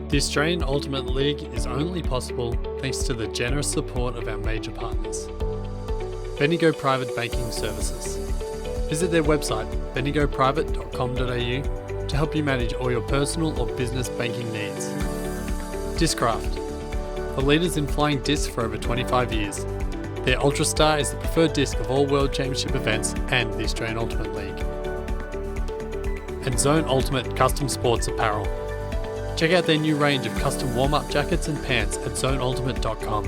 The Australian Ultimate League is only possible thanks to the generous support of our major partners. Bendigo Private Banking Services. Visit their website bendigoprivate.com.au to help you manage all your personal or business banking needs. Discraft. The leaders in flying discs for over 25 years. Their Ultrastar is the preferred disc of all World Championship events and the Australian Ultimate League. And Zone Ultimate Custom Sports Apparel. Check out their new range of custom warm-up jackets and pants at zoneultimate.com.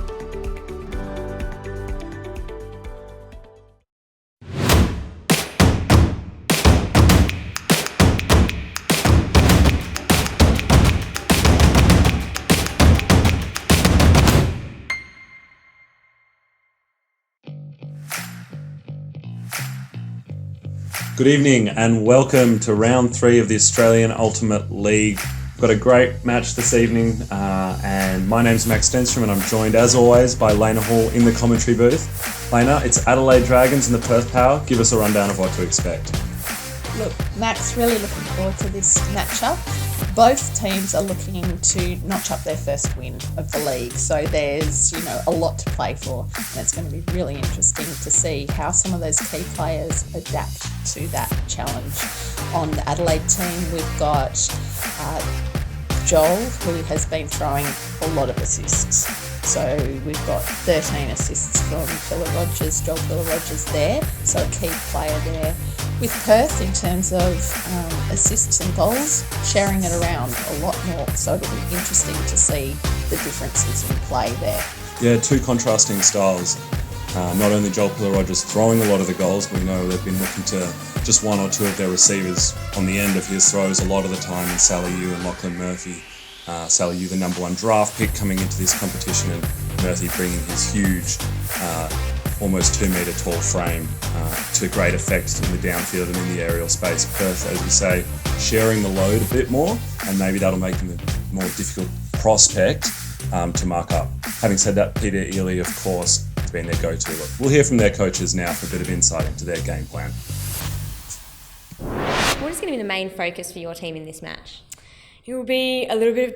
Good evening and welcome to round 3 of the Australian Ultimate League. We've got a great match this evening and my name's Max Stenstrom and I'm joined as always by Lena Hall in the commentary booth. Lena, it's Adelaide Dragons and the Perth Power. Give us a rundown of what to expect. Look, Max, really looking forward to this matchup. Both teams are looking to notch up their first win of the league, so there's a lot to play for, and it's going to be really interesting to see how some of those key players adapt to that challenge. On the Adelaide team, we've got Joel, who has been throwing a lot of assists. So we've got 13 assists from Joel Rogers there, so a key player there. With Perth, in terms of assists and goals, sharing it around a lot more, so it'll be interesting to see the differences in play there. Yeah, two contrasting styles. Not only Joel Rogers throwing a lot of the goals, but we know they've been looking to just one or two of their receivers on the end of his throws a lot of the time in Sally Yu and Lachlan Murphy. Sally Yu, the number 1 draft pick coming into this competition, and Murphy bringing his huge, almost 2 metre tall frame to great effect in the downfield and in the aerial space. Perth, as you say, sharing the load a bit more, and maybe that'll make them a more difficult prospect to mark up. Having said that, Peter Ely, of course, has been their go-to. We'll hear from their coaches now for a bit of insight into their game plan. What is going to be the main focus for your team in this match? It will be a little bit of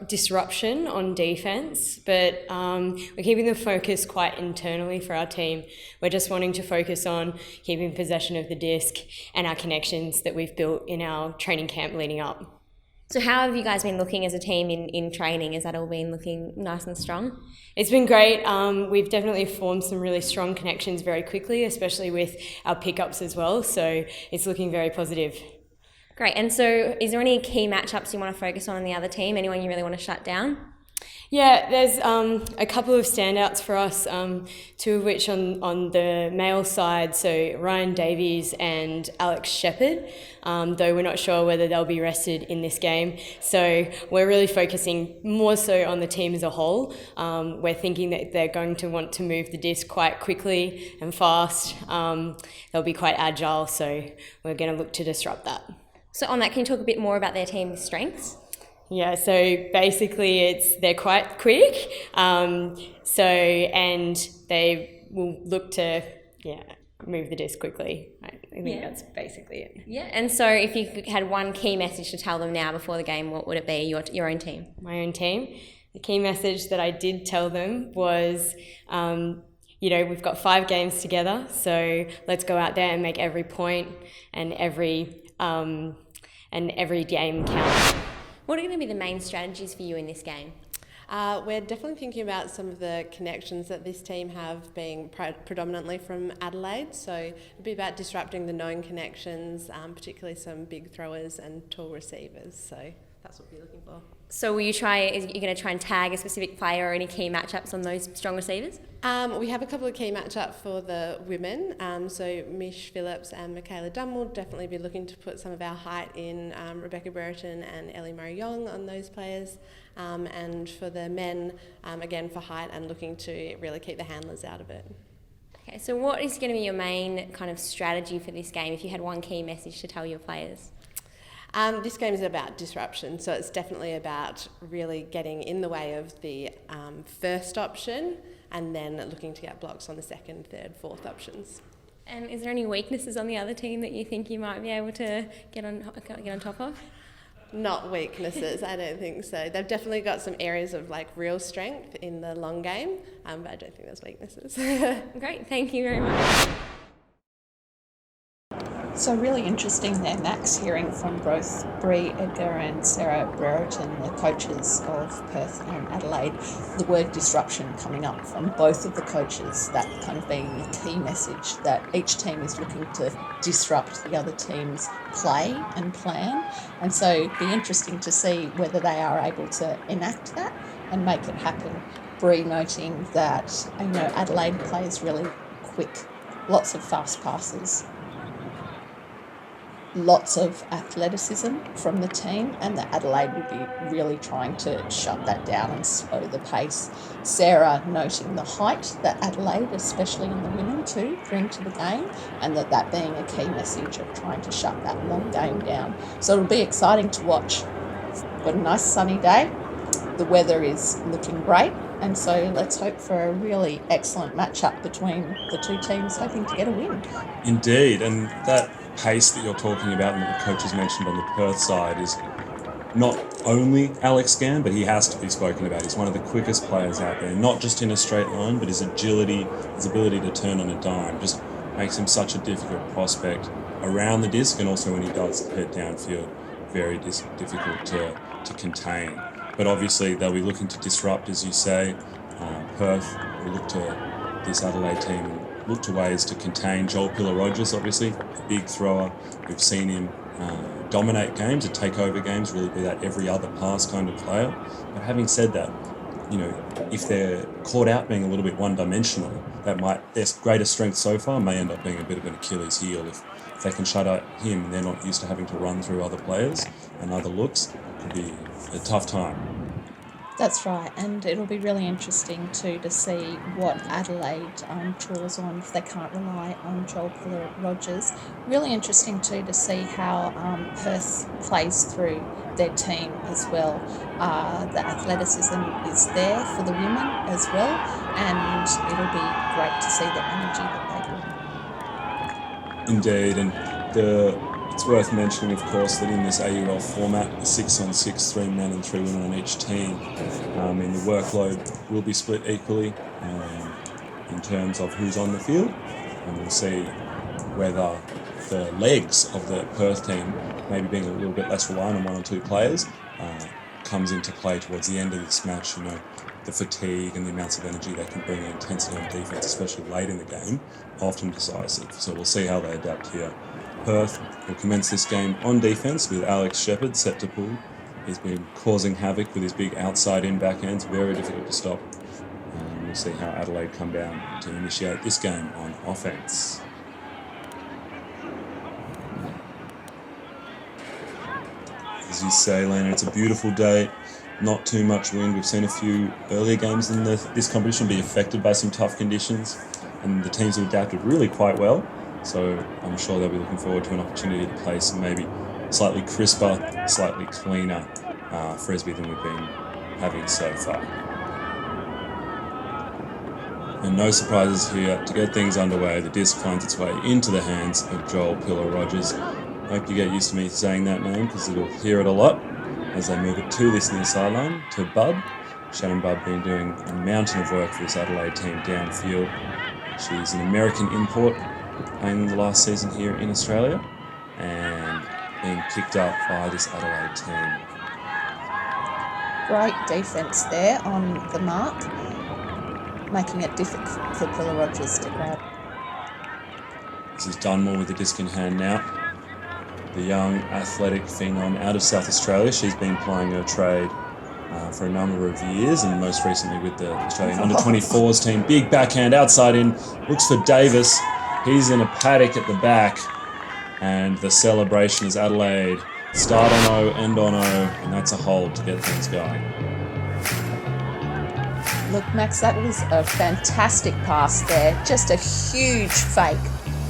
disruption on defence, but we're keeping the focus quite internally for our team. We're just wanting to focus on keeping possession of the disc and our connections that we've built in our training camp leading up. So how have you guys been looking as a team in training? Has that all been looking nice and strong? It's been great. We've definitely formed some really strong connections very quickly, especially with our pickups as well, so it's looking very positive. Great. And so is there any key matchups you want to focus on in the other team? Anyone you really want to shut down? Yeah, there's a couple of standouts for us, 2 of which on the male side, so Ryan Davies and Alex Shepherd, though we're not sure whether they'll be rested in this game. So we're really focusing more so on the team as a whole. We're thinking that they're going to want to move the disc quite quickly and fast. They'll be quite agile, so we're going to look to disrupt that. So on that, can you talk a bit more about their team's strengths? Yeah, so basically they're quite quick, and they will look to move the disc quickly. I think that's basically it. Yeah, and so if you had one key message to tell them now before the game, what would it be, your own team? My own team? The key message that I did tell them was, we've got 5 games together, so let's go out there and make every point and every game count. What are going to be the main strategies for you in this game? We're definitely thinking about some of the connections that this team have being predominantly from Adelaide. So it'll be about disrupting the known connections, particularly some big throwers and tall receivers. So that's what we're looking for. So are you going to try and tag a specific player or any key matchups on those strong receivers? We have a couple of key matchups for the women. So Mish Phillips and Michaela Dunn will definitely be looking to put some of our height in Rebecca Brereton and Ellie Murray-Young on those players. And for the men, again for height and looking to really keep the handlers out of it. Okay, so what is going to be your main kind of strategy for this game if you had one key message to tell your players? This game is about disruption, so it's definitely about really getting in the way of the first option and then looking to get blocks on the second, third, fourth options. And is there any weaknesses on the other team that you think you might be able to get on top of? not weaknesses. I don't think so. They've definitely got some areas of like real strength in the long game, but I don't think there's weaknesses. Great, thank you very much. So really interesting there, Max, hearing from both Bree Edgar and Sarah Brereton, the coaches of Perth and Adelaide, the word disruption coming up from both of the coaches, that kind of being the key message that each team is looking to disrupt the other team's play and plan. And so it'd be interesting to see whether they are able to enact that and make it happen. Bree noting that, Adelaide plays really quick, lots of fast passes, lots of athleticism from the team, and that Adelaide will be really trying to shut that down and slow the pace. Sarah noting the height that Adelaide, especially in the women too, bring to the game, and that being a key message of trying to shut that long game down. So it'll be exciting to watch. Got a nice sunny day. The weather is looking great, and so let's hope for a really excellent matchup between the two teams hoping to get a win. Indeed, and that pace that you're talking about and that the coaches mentioned on the Perth side is not only Alex Gann, but he has to be spoken about. He's one of the quickest players out there, not just in a straight line, but his agility, his ability to turn on a dime just makes him such a difficult prospect around the disc, and also when he does head downfield, very difficult to contain. But obviously they'll be looking to disrupt, as you say. Perth will look to this Adelaide team and look to ways to contain Joel Pillar-Rogers, obviously, a big thrower. We've seen him dominate games and take over games, really be that every other pass kind of player. But having said that, if they're caught out being a little bit one-dimensional, their greatest strength so far may end up being a bit of an Achilles heel. If they can shut out him and they're not used to having to run through other players and other looks, it could be a tough time. That's right, and it'll be really interesting too to see what Adelaide draws on if they can't rely on Joel Pillar-Rogers. Really interesting too to see how Perth plays through their team as well. The athleticism is there for the women as well, and it'll be great to see the energy that they bring. Indeed, and it's worth mentioning, of course, that in this AUL format, the 6-on-6, 3 men and 3 women on each team, and the workload will be split equally in terms of who's on the field, and we'll see whether the legs of the Perth team, maybe being a little bit less reliant on 1 or 2 players, comes into play towards the end of this match. The fatigue and the amounts of energy they can bring, and intensity on defence, especially late in the game, often decisive. So we'll see how they adapt here. Perth will commence this game on defence with Alex Shepherd set to pull. He's been causing havoc with his big outside-in backhands, very difficult to stop. We'll see how Adelaide come down to initiate this game on offence. As you say, Lena, it's a beautiful day, not too much wind. We've seen a few earlier games in this competition be affected by some tough conditions, and the teams have adapted really quite well. So I'm sure they'll be looking forward to an opportunity to play some maybe slightly crisper, slightly cleaner frisbee than we've been having so far. And no surprises here. To get things underway, the disc finds its way into the hands of Joel Pillar-Rogers. I hope you get used to me saying that name, because you'll hear it a lot as they move it to this near sideline, to Bud. Shannon Budd been doing a mountain of work for this Adelaide team downfield. She's an American import, playing the last season here in Australia, and being picked up by this Adelaide team. Great defence there on the mark, making it difficult for Pillar-Rogers to grab. This is Dunmore with the disc in hand now. The young athletic phenom out of South Australia. She's been plying her trade for a number of years, and most recently with the Australian under-24s team. Big backhand outside in, looks for Davis. He's in a paddock at the back, and the celebration is Adelaide. Start on O, end on O, and that's a hold to get things going. Look, Max, that was a fantastic pass there. Just a huge fake,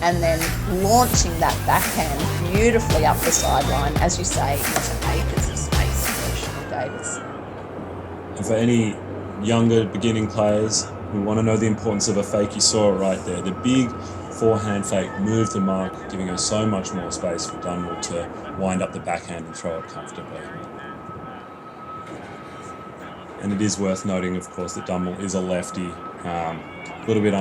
and then launching that backhand beautifully up the sideline, as you say, into acres of space for Sean Davis. And for any younger beginning players who want to know the importance of a fake, you saw it right there. The big forehand fake, moved the mark, giving her so much more space for Dunmore to wind up the backhand and throw it comfortably. And it is worth noting, of course, that Dunmore is a lefty. A little bit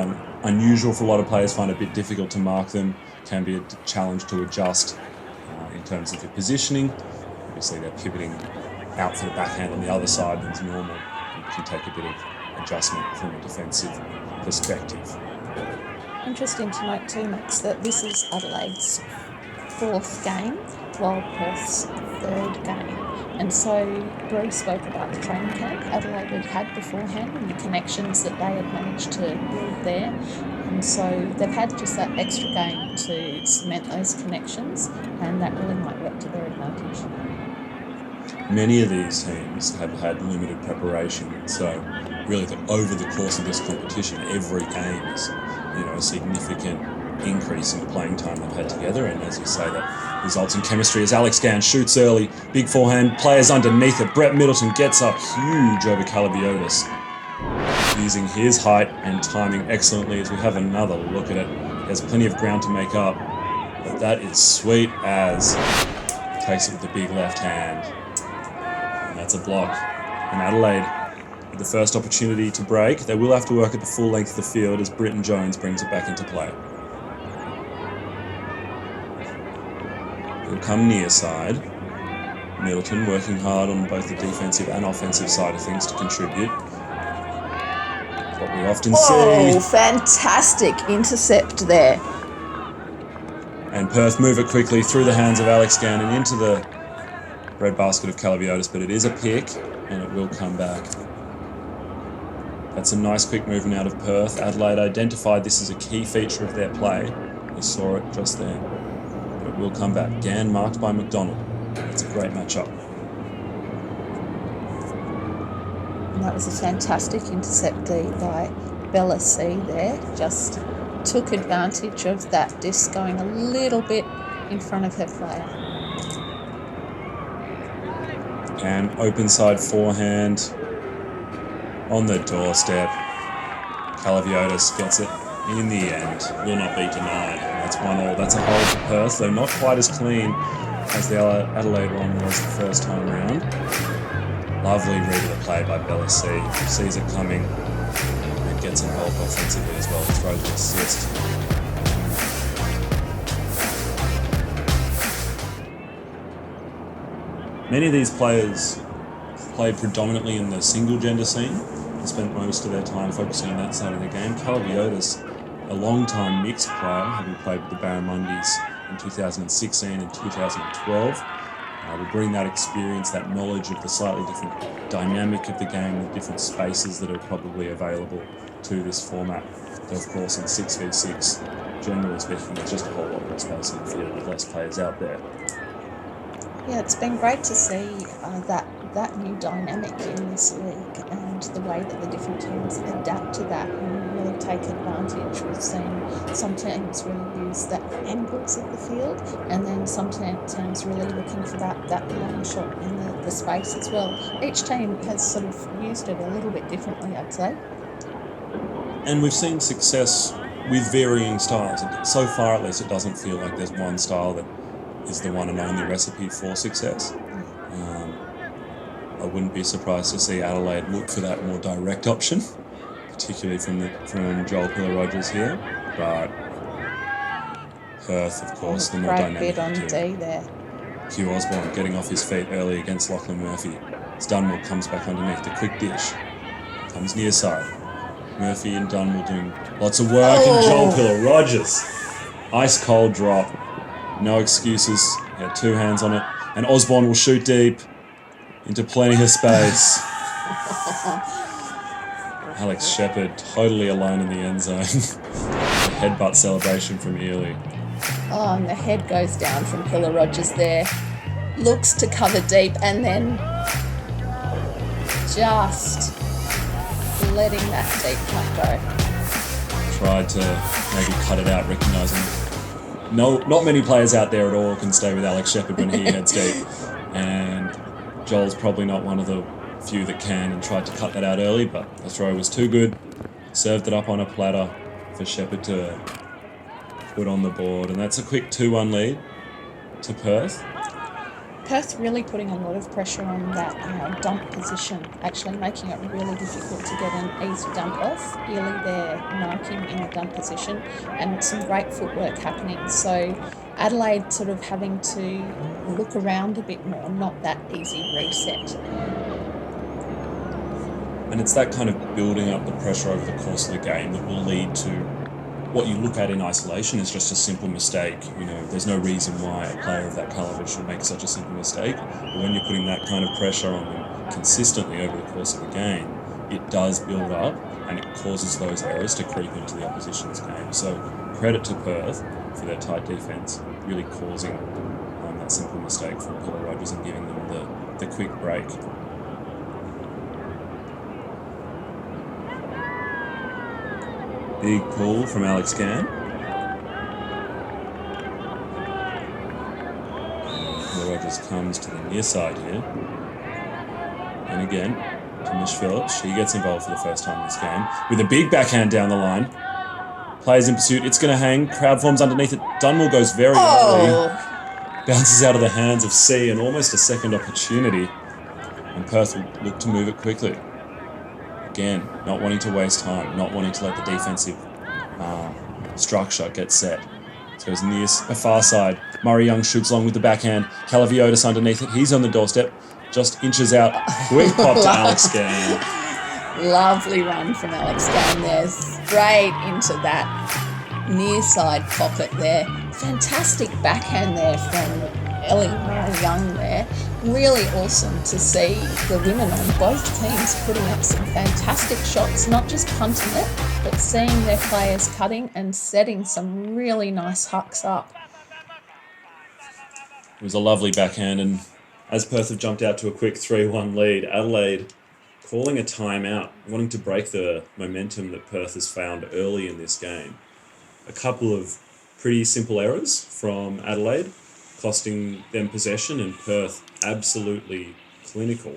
unusual for a lot of players, find it a bit difficult to mark them, can be a challenge to adjust in terms of your positioning. Obviously, they're pivoting out for the backhand on the other side than normal. It can take a bit of adjustment from a defensive perspective. Interesting to note too, Max, that this is Adelaide's 4th game, while Perth's 3rd game. And so Bree spoke about the training camp Adelaide had beforehand and the connections that they had managed to build there. And so they've had just that extra game to cement those connections, and that really might work to their advantage. Many of these teams have had limited preparation, so really over the course of this competition, every game is, a significant increase in the playing time they've had together, and as you say, that results in chemistry as Alex Gann shoots early, big forehand, players underneath it, Brett Middleton gets up huge over Calabiotis, using his height and timing excellently as we have another look at it. There's plenty of ground to make up, but that is sweet as takes it with the big left hand, and that's a block. And Adelaide, with the first opportunity to break, they will have to work at the full length of the field as Britton Jones brings it back into play. He'll come near side. Middleton working hard on both the defensive and offensive side of things to contribute. What we often see. Fantastic intercept there. And Perth move it quickly through the hands of Alex Gann and into the red basket of Calabiotis, but it is a pick and it will come back. That's a nice quick movement out of Perth. Adelaide identified this as a key feature of their play. They saw it just there. But it will come back. Gann marked by McDonald. It's a great matchup. And that was a fantastic intercept by Bella C there. Just took advantage of that disc going a little bit in front of her player. And open side forehand on the doorstep. Calabiotis gets it in the end. Will not be denied. That's 1-1. That's a hole for Perth, though not quite as clean as the Adelaide one was the first time around. Lovely read of the play by Bella C. Sees it coming and gets involved offensively as well. Throws an assist. Many of these players played predominantly in the single gender scene. They spent most of their time focusing on that side of the game. Calabiotis, a long-time mixed player, having played with the Barramundis in 2016 and 2012. Will bring that experience, that knowledge of the slightly different dynamic of the game, the different spaces that are probably available to this format. Though of course in 6v6, generally speaking, there's just a whole lot more space in the field with less players out there. Yeah, it's been great to see that new dynamic in this league and the way that the different teams adapt to that and really take advantage. We've seen some teams really use the angles of the field, and then some teams really looking for that long shot in the space as well. Each team has sort of used it a little bit differently, I'd say. And we've seen success with varying styles. So far, at least, it doesn't feel like there's one style that is the one and only recipe for success. I wouldn't be surprised to see Adelaide look for that more direct option, particularly from Joel Pillar-Rogers here. But Perth, of course, the more dynamic bit on D there. Hugh Osborne getting off his feet early against Lachlan Murphy. As Dunmore comes back underneath, the quick dish comes near side. Murphy and Dunmore doing lots of work, and Joel Pillar-Rogers, ice cold drop. No excuses. He had two hands on it. And Osborne will shoot deep into plenty of space. Alex Shepherd totally alone in the end zone. The headbutt celebration from Ely. Oh, and the head goes down from Pillar-Rogers there. Looks to cover deep and then just letting that deep cut go. Tried to maybe cut it out, recognising not many players out there at all can stay with Alex Shepherd when he heads deep. And Joel's probably not one of the few that can, and tried to cut that out early, but the throw was too good. Served it up on a platter for Shepherd to put on the board, and that's a quick 2-1 lead to Perth. Perth really putting a lot of pressure on that dump position, actually making it really difficult to get an easy dump off. Ely there marking in the dump position, and some great footwork happening. So Adelaide sort of having to look around a bit more, not that easy reset. And it's that kind of building up the pressure over the course of the game that will lead to what you look at in isolation is just a simple mistake. You know, there's no reason why a player of that calibre should make such a simple mistake. But when you're putting that kind of pressure on them consistently over the course of a game, it does build up and it causes those errors to creep into the opposition's game. So credit to Perth for their tight defence, really causing that simple mistake from Pillar Rogers and giving them the quick break. Big pull from Alex Gann. Rogers comes to the near side here. And again, to Mish Phillips. She gets involved for the first time in this game with a big backhand down the line. Players in pursuit. It's going to hang. Crowd forms underneath it. Dunmore goes very early. Bounces out of the hands of C and almost a second opportunity. And Perth will look to move it quickly. Again, not wanting to waste time, not wanting to let the defensive structure get set. So it's near a far side. Murray Young shoots long with the backhand. Calaviotis underneath it. He's on the doorstep. Just inches out. Quick pop to Alex Gann. Lovely run from Alex Gann there. Straight into that near side pocket there. Fantastic backhand there from Ellie Murray Young there. Really awesome to see the women on both teams putting up some fantastic shots, not just punting it, but seeing their players cutting and setting some really nice hucks up. It was a lovely backhand, and as Perth have jumped out to a quick 3-1 lead, Adelaide calling a timeout, wanting to break the momentum that Perth has found early in this game. A couple of pretty simple errors from Adelaide, costing them possession, and Perth absolutely clinical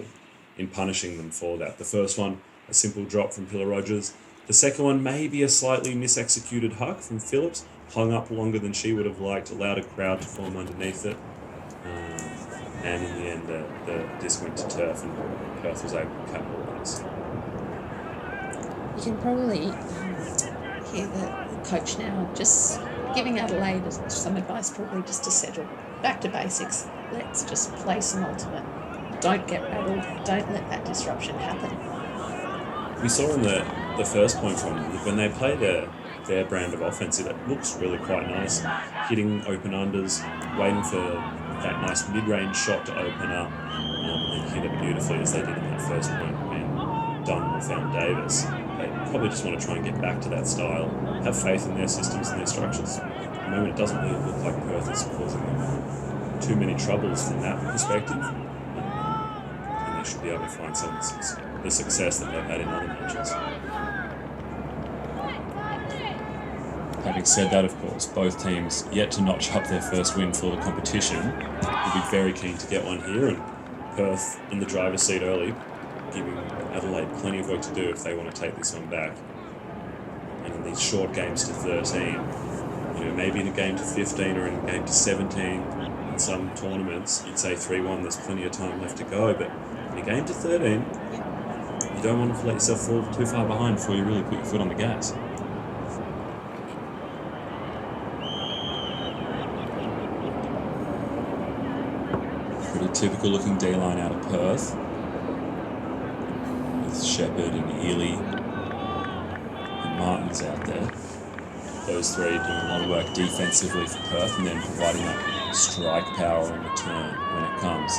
in punishing them for that. The first one, a simple drop from Pillar Rogers. The second one, maybe a slightly misexecuted huck from Phillips, hung up longer than she would have liked, allowed a crowd to form underneath it. And in the end, the disc went to turf and Perth was able to capitalise. You can probably hear the coach now just giving Adelaide some advice, probably just to settle back to basics. Let's just play some ultimate. Don't get rattled. Don't let that disruption happen. We saw in the first point from them, when they play their brand of offense, it looks really quite nice. Hitting open unders, waiting for that nice mid-range shot to open up, and hit it beautifully as they did in that first point when Dunn found Davis. They probably just want to try and get back to that style, have faith in their systems and their structures. At the moment, it doesn't really look like Perth is causing them too many troubles from that perspective, and they should be able to find some of the success that they've had in other matches. Having said that, of course, both teams yet to notch up their first win for the competition. Will be very keen to get one here, and Perth in the driver's seat early, giving Adelaide plenty of work to do if they want to take this one back. And in these short games to 13, maybe in a game to 15 or in a game to 17, in some tournaments, you'd say 3-1, there's plenty of time left to go, but in a game to 13, you don't want to let yourself fall too far behind before you really put your foot on the gas. Pretty typical looking D-line out of Perth, with Shepherd and Ely and Martins out there. Those three doing a lot of work defensively for Perth and then providing that strike power in return when it comes.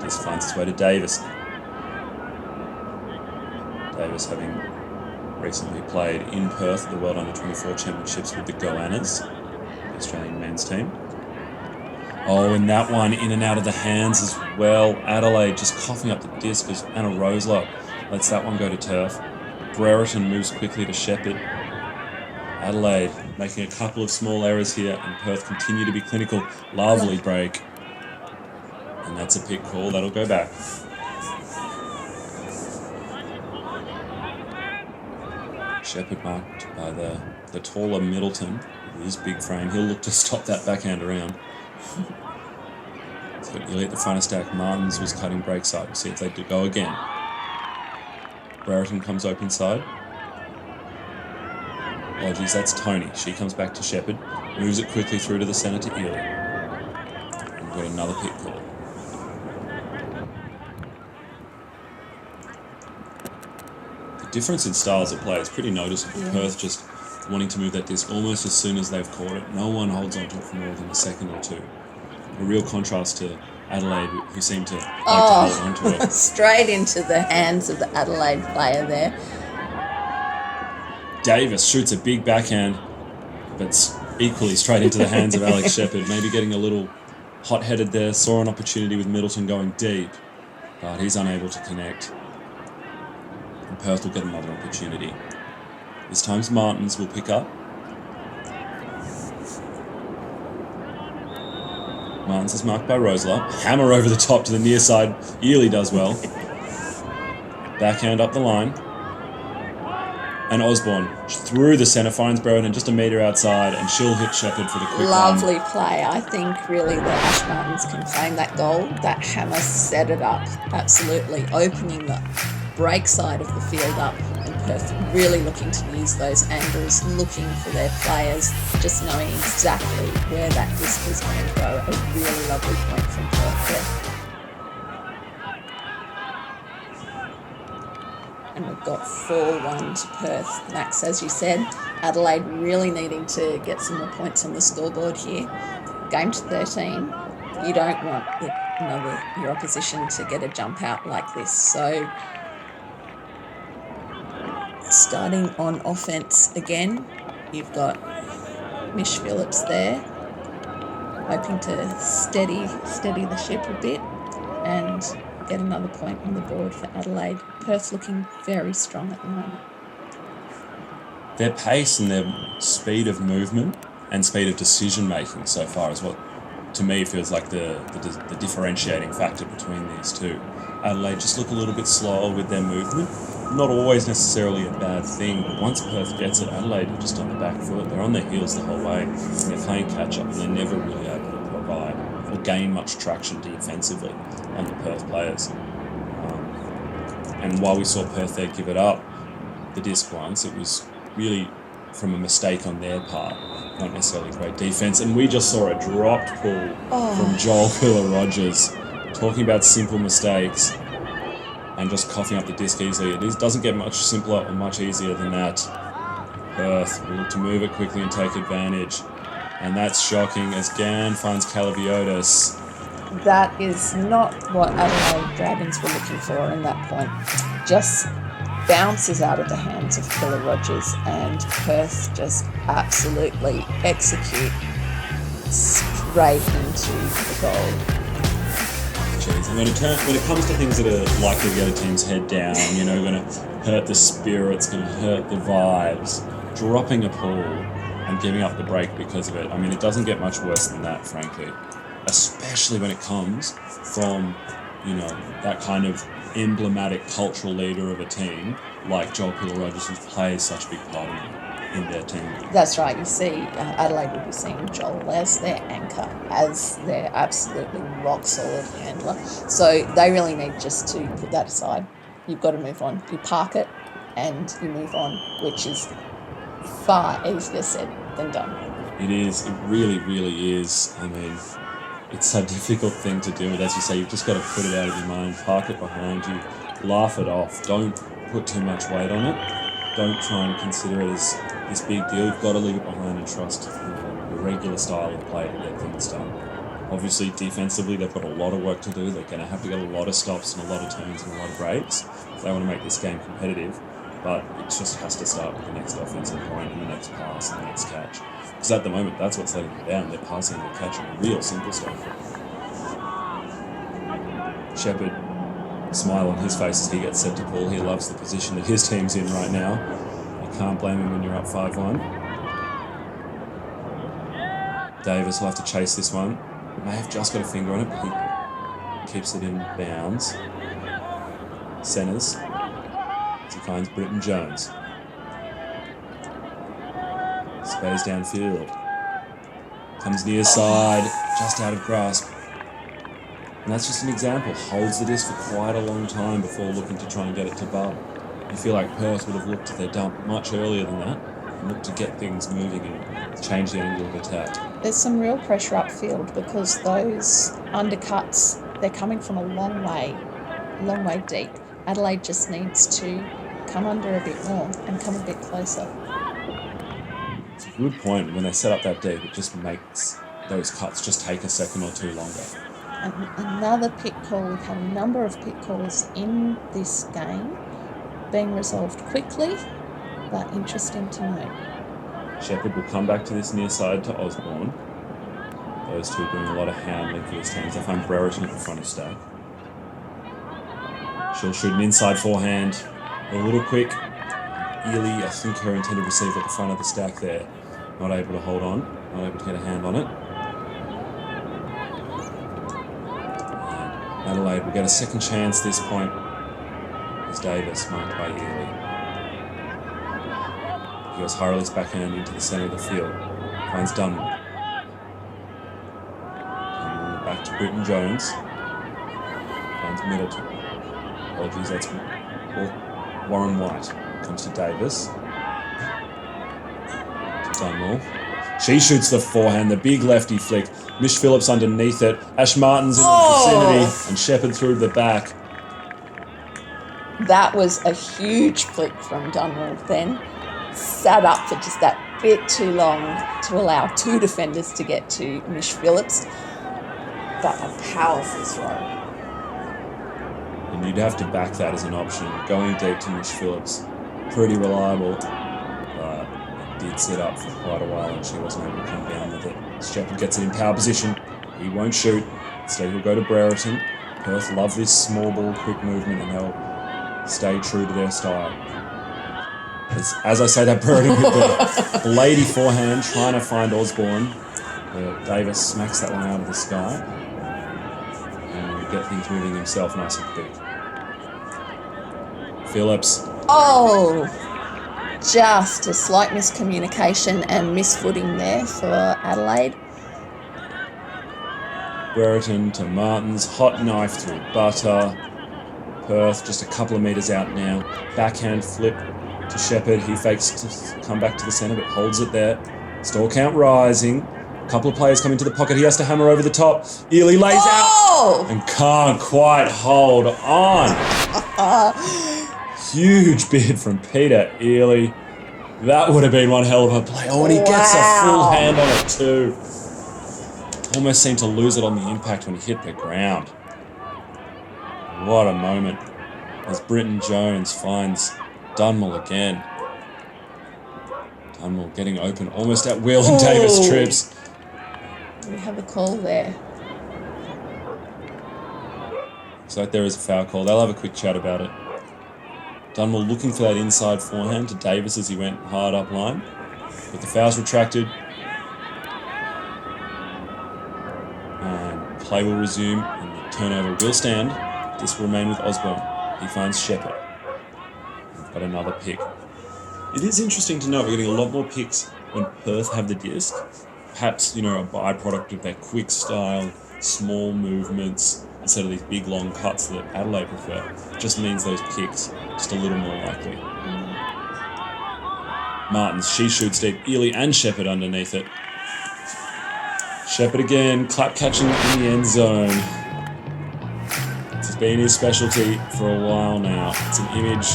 Just finds its way to Davis. Davis having recently played in Perth at the World Under-24 Championships with the Goannas, the Australian men's team. Oh, and that one in and out of the hands as well. Adelaide just coughing up the disc as Anna Rosler lets that one go to turf. Brereton moves quickly to Shepherd. Adelaide making a couple of small errors here, and Perth continue to be clinical. Lovely break. And that's a pick call. That'll go back. Shepherd marked by the taller Middleton with his big frame. He'll look to stop that backhand around. So Ely at the front of stack. Martins was cutting break side. We'll see if they do go again. Brereton comes open side. Oh geez, that's Tony. She comes back to Shepherd. Moves it quickly through to the centre to Ely. And we've got another pick call. The difference in styles of play is pretty noticeable. Yeah. Perth just wanting to move that disc almost as soon as they've caught it. No one holds onto it for more than a second or two. A real contrast to Adelaide, who seem to like to hold onto it. Straight into the hands of the Adelaide player there. Davis shoots a big backhand, but equally straight into the hands of Alex Shepherd. Maybe getting a little hot-headed there. Saw an opportunity with Middleton going deep, but he's unable to connect. And Perth will get another opportunity. This time Martins will pick up. Martins is marked by Rosler. Hammer over the top to the near side. Ely does well. Backhand up the line. And Osborne through the centre finds Brereton just a metre outside, and she'll hit Shepherd for the quick Lovely play. I think really the Ash Martins can claim that goal. That hammer set it up. Absolutely. Opening the break side of the field up, and Perth really looking to use those angles, looking for their players, just knowing exactly where that disc is going to go. A really lovely point from Perth there. And we've got 4-1 to Perth. Max, as you said, Adelaide really needing to get some more points on the scoreboard here. Game to 13. You don't want your opposition to get a jump out like this. So starting on offense again, you've got Mish Phillips there, hoping to steady the ship a bit and get another point on the board for Adelaide. Perth looking very strong at the moment. Their pace and their speed of movement and speed of decision making so far is what, to me, feels like the differentiating factor between these two. Adelaide just look a little bit slower with their movement. Not always necessarily a bad thing, but once Perth gets it, Adelaide are just on the back foot. They're on their heels the whole way, and they're playing catch-up, and they're never really able to provide or gain much traction defensively on the Perth players. And while we saw Perth there give it up, the disc once, it was really from a mistake on their part, not necessarily great defence. And we just saw a dropped pull from Joel Pillar-Rogers, talking about simple mistakes and just coughing up the disc easily. It doesn't get much simpler or much easier than that. Perth will look to move it quickly and take advantage. And that's shocking as Gann finds Calaviotis. That is not what Adelaide Dragons were looking for in that point. Just bounces out of the hands of Pillar-Rogers, and Perth just absolutely execute straight into the goal. Jeez, and when it comes to things that are likely to get a team's head down, going to hurt the spirits, going to hurt the vibes, dropping a pull and giving up the break because of it, I mean, it doesn't get much worse than that, frankly. Especially when it comes from, that kind of emblematic cultural leader of a team like Joel Pillar-Rogers, who plays such a big part in their team. That's right. You see, Adelaide will be seeing Joel as their anchor, as their absolutely rock-solid handler. So they really need just to put that aside. You've got to move on. You park it and you move on, which is far easier said than done. It is. It really, really is. I mean, it's a difficult thing to do. As you say, you've just got to put it out of your mind, park it behind you, laugh it off. Don't put too much weight on it. Don't try and consider it as this big deal. You've got to leave it behind and trust the regular style of play to get things done. Obviously, defensively, they've got a lot of work to do. They're going to have to get a lot of stops and a lot of turns and a lot of breaks if they want to make this game competitive. But it just has to start with the next offensive point and the next pass and the next catch. Because at the moment, that's what's letting them down. They're passing and catching real simple stuff. Shepherd, smile on his face as he gets set to pull. He loves the position that his team's in right now. You can't blame him when you're up 5-1. Davis will have to chase this one. May have just got a finger on it, but he keeps it in bounds. Centres. He finds Britton Jones. Spares downfield. Comes near side, just out of grasp. And that's just an example. Holds the disc for quite a long time before looking to try and get it to Bub. You feel like Perth would have looked at their dump much earlier than that and looked to get things moving and change the angle of attack. There's some real pressure upfield because those undercuts, they're coming from a long way deep. Adelaide just needs to come under a bit more and come a bit closer. It's a good point. When they set up that deep, it just makes those cuts just take a second or two longer. And another pick call. We've had a number of pick calls in this game being resolved quickly, but interesting to note. Shepherd will come back to this near side to Osborne. Those two doing a lot of handling for his teams. They find Brereton at the front of stack. She'll shoot an inside forehand. A little quick. Ely, I think her intended receiver at the front of the stack there. Not able to hold on. Not able to get a hand on it. Adelaide will get a second chance this point. As Davis marked by Ely. He goes Harley's backhand into the centre of the field. Finds Dunmore. Back to Britton Jones. Finds Middleton. Apologies, that's Warren White. Comes to Davis. To Dunmore. She shoots the forehand, the big lefty flick. Mish Phillips underneath it. Ash Martin's in the vicinity. And Shepherd through the back. That was a huge flick from Dunmore then. Sat up for just that bit too long to allow two defenders to get to Mish Phillips. But a powerful throw. And you'd have to back that as an option. Going deep to Mish Phillips. Pretty reliable. But it did sit up for quite a while and she wasn't able to come down with it. Shepherd gets it in power position. He won't shoot. Instead he'll go to Brereton. Perth love this small ball, quick movement, and they'll stay true to their style. As I say that, Brereton with the lady forehand trying to find Osborne. Davis smacks that one out of the sky. And will get things moving himself nice and quick. Phillips. Oh! Just a slight miscommunication and misfooting there for Adelaide. Brereton to Martins. Hot knife through butter. Perth just a couple of metres out now. Backhand flip to Shepherd. He fakes to come back to the centre but holds it there. Stall count rising. A couple of players coming to the pocket. He has to hammer over the top. Ely lays out and can't quite hold on. Huge bid from Peter Ely. That would have been one hell of a play. Oh, and he gets a full hand on it too. Almost seemed to lose it on the impact when he hit the ground. What a moment. As Britton Jones finds Dunmore again. Dunmore getting open almost at will and Davis trips. We have a call there. Looks like there is a foul call. They'll have a quick chat about it. Dunmore looking for that inside forehand to Davis as he went hard up line. But the foul's retracted. And play will resume and the turnover will stand. This will remain with Osborne. He finds Shepherd. We've got another pick. It is interesting to note we're getting a lot more picks when Perth have the disc. Perhaps, a byproduct of their quick style, small movements, instead of these big long cuts that Adelaide prefer. It just means those picks just a little more likely. Martins, she shoots deep. Ely and Shepherd underneath it. Shepherd again, clap catching in the end zone. It's been his specialty for a while now. It's an image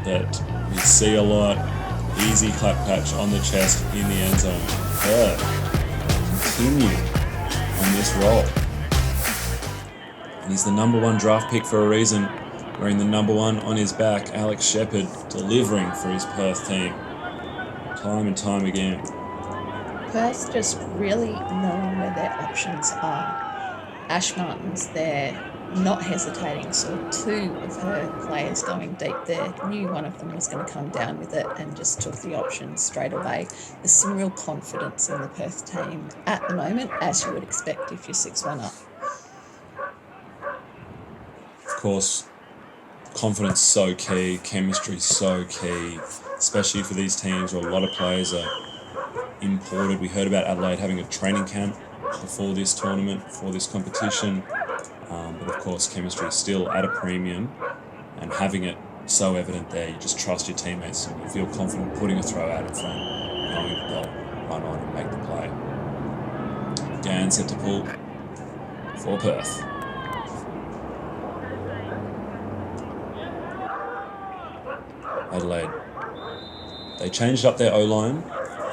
that we see a lot. Easy clap catch on the chest in the end zone. Continue on this roll. And he's the number one draft pick for a reason, wearing the number one on his back. Alex Shepherd delivering for his Perth team. Time and time again. Perth just really knowing where their options are. Ash Martin's there, not hesitating, saw two of her players going deep there, knew one of them was going to come down with it and just took the option straight away. There's some real confidence in the Perth team at the moment, as you would expect if you're 6-1 up. Of course, confidence so key, chemistry so key, especially for these teams where a lot of players are imported. We heard about Adelaide having a training camp before this tournament, before this competition. But of course, chemistry is still at a premium, and having it so evident there, you just trust your teammates and you feel confident putting a throw out in front, knowing that they'll run on and make the play. Dan set to pull for Perth. Adelaide. They changed up their O-line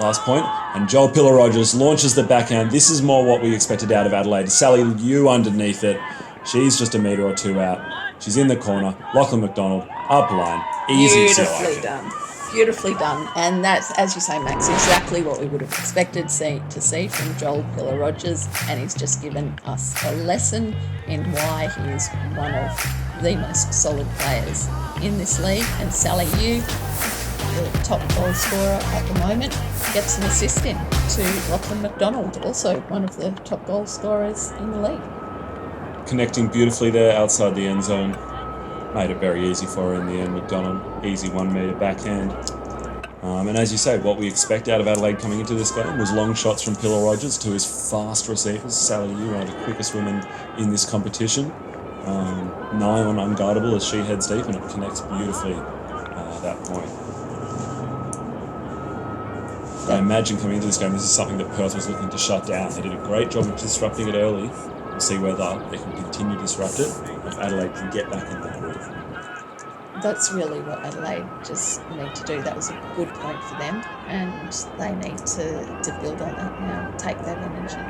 last point, and Joel Pillar-Rogers launches the backhand. This is more what we expected out of Adelaide. Sally Yu underneath it. She's just a metre or two out. She's in the corner. Lachlan McDonald, up line. Easy as you like Beautifully it. done. Beautifully done. And that's, as you say, Max, exactly what we would have expected to see from Joel Pillar-Rogers. And he's just given us a lesson in why he is one of the most solid players in this league. And Sally Yu, the top goal scorer at the moment, gets an assist in to Lachlan McDonald, also one of the top goal scorers in the league. Connecting beautifully there outside the end zone. Made it very easy for her in the end, McDonald. Easy 1 metre backhand. And as you say, what we expect out of Adelaide coming into this game was long shots from Pillar-Rogers to his fast receivers. Sally Yu, one of the quickest women in this competition. Nigh on unguardable as she heads deep, and it connects beautifully at that point. I imagine coming into this game, this is something that Perth was looking to shut down. They did a great job of disrupting it early. We'll see whether they can continue to disrupt it, if Adelaide can get back in that groove. That's really what Adelaide just need to do. That was a good point for them, and they need to build on that now, take that energy.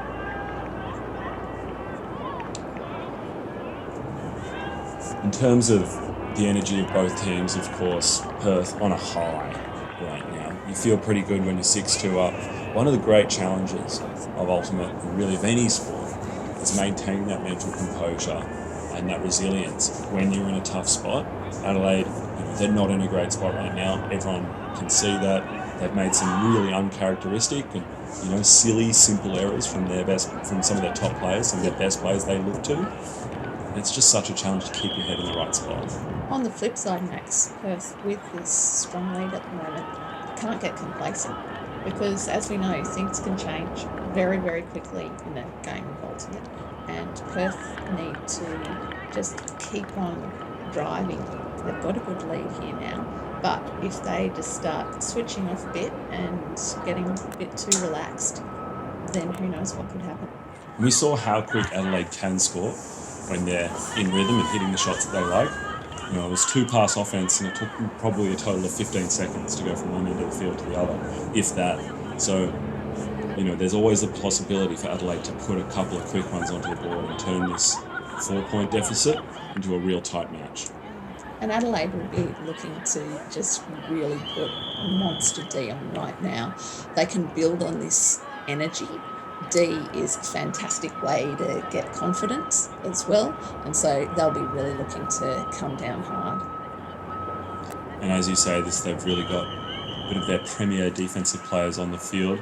In terms of the energy of both teams, of course, Perth on a high right now. You feel pretty good when you're 6-2 up. One of the great challenges of ultimate, and really of any sport, is maintaining that mental composure and that resilience when you're in a tough spot. Adelaide, they're not in a great spot right now. Everyone can see that. They've made some really uncharacteristic and silly, simple errors from some of their top players, some of their best players they look to. And it's just such a challenge to keep your head in the right spot. On the flip side, Max, Perth, with this strong lead at the moment, can't get complacent, because as we know, things can change very, very quickly in a game of ultimate, and Perth need to just keep on driving. They've got a good lead here now, but if they just start switching off a bit and getting a bit too relaxed, then who knows what could happen. We saw how quick Adelaide can score when they're in rhythm and hitting the shots that they like. It was 2-pass offense, and it took probably a total of 15 seconds to go from one end of the field to the other, if that. So, there's always a possibility for Adelaide to put a couple of quick ones onto the board and turn this 4-point deficit into a real tight match. And Adelaide will be looking to just really put a monster D on right now. They can build on this energy. D is a fantastic way to get confidence as well, and so they'll be really looking to come down hard. And as you say, they've really got a bit of their premier defensive players on the field,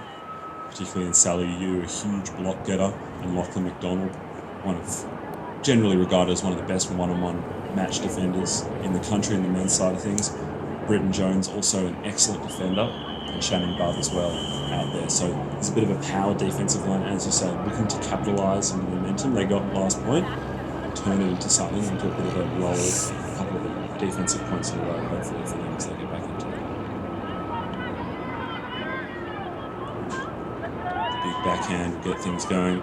particularly in Sally Yu, a huge block getter, and Lachlan McDonald, generally regarded as one of the best one-on-one match defenders in the country in the men's side of things. Britton Jones, also an excellent defender, and Shannon Bubb as well out there. So there's a bit of a power defensive line, as you say, looking to capitalise on the momentum they got last point, turn it into something, into a bit of a roll, a couple of defensive points in a row, hopefully for them as they get back into it. Big backhand will get things going.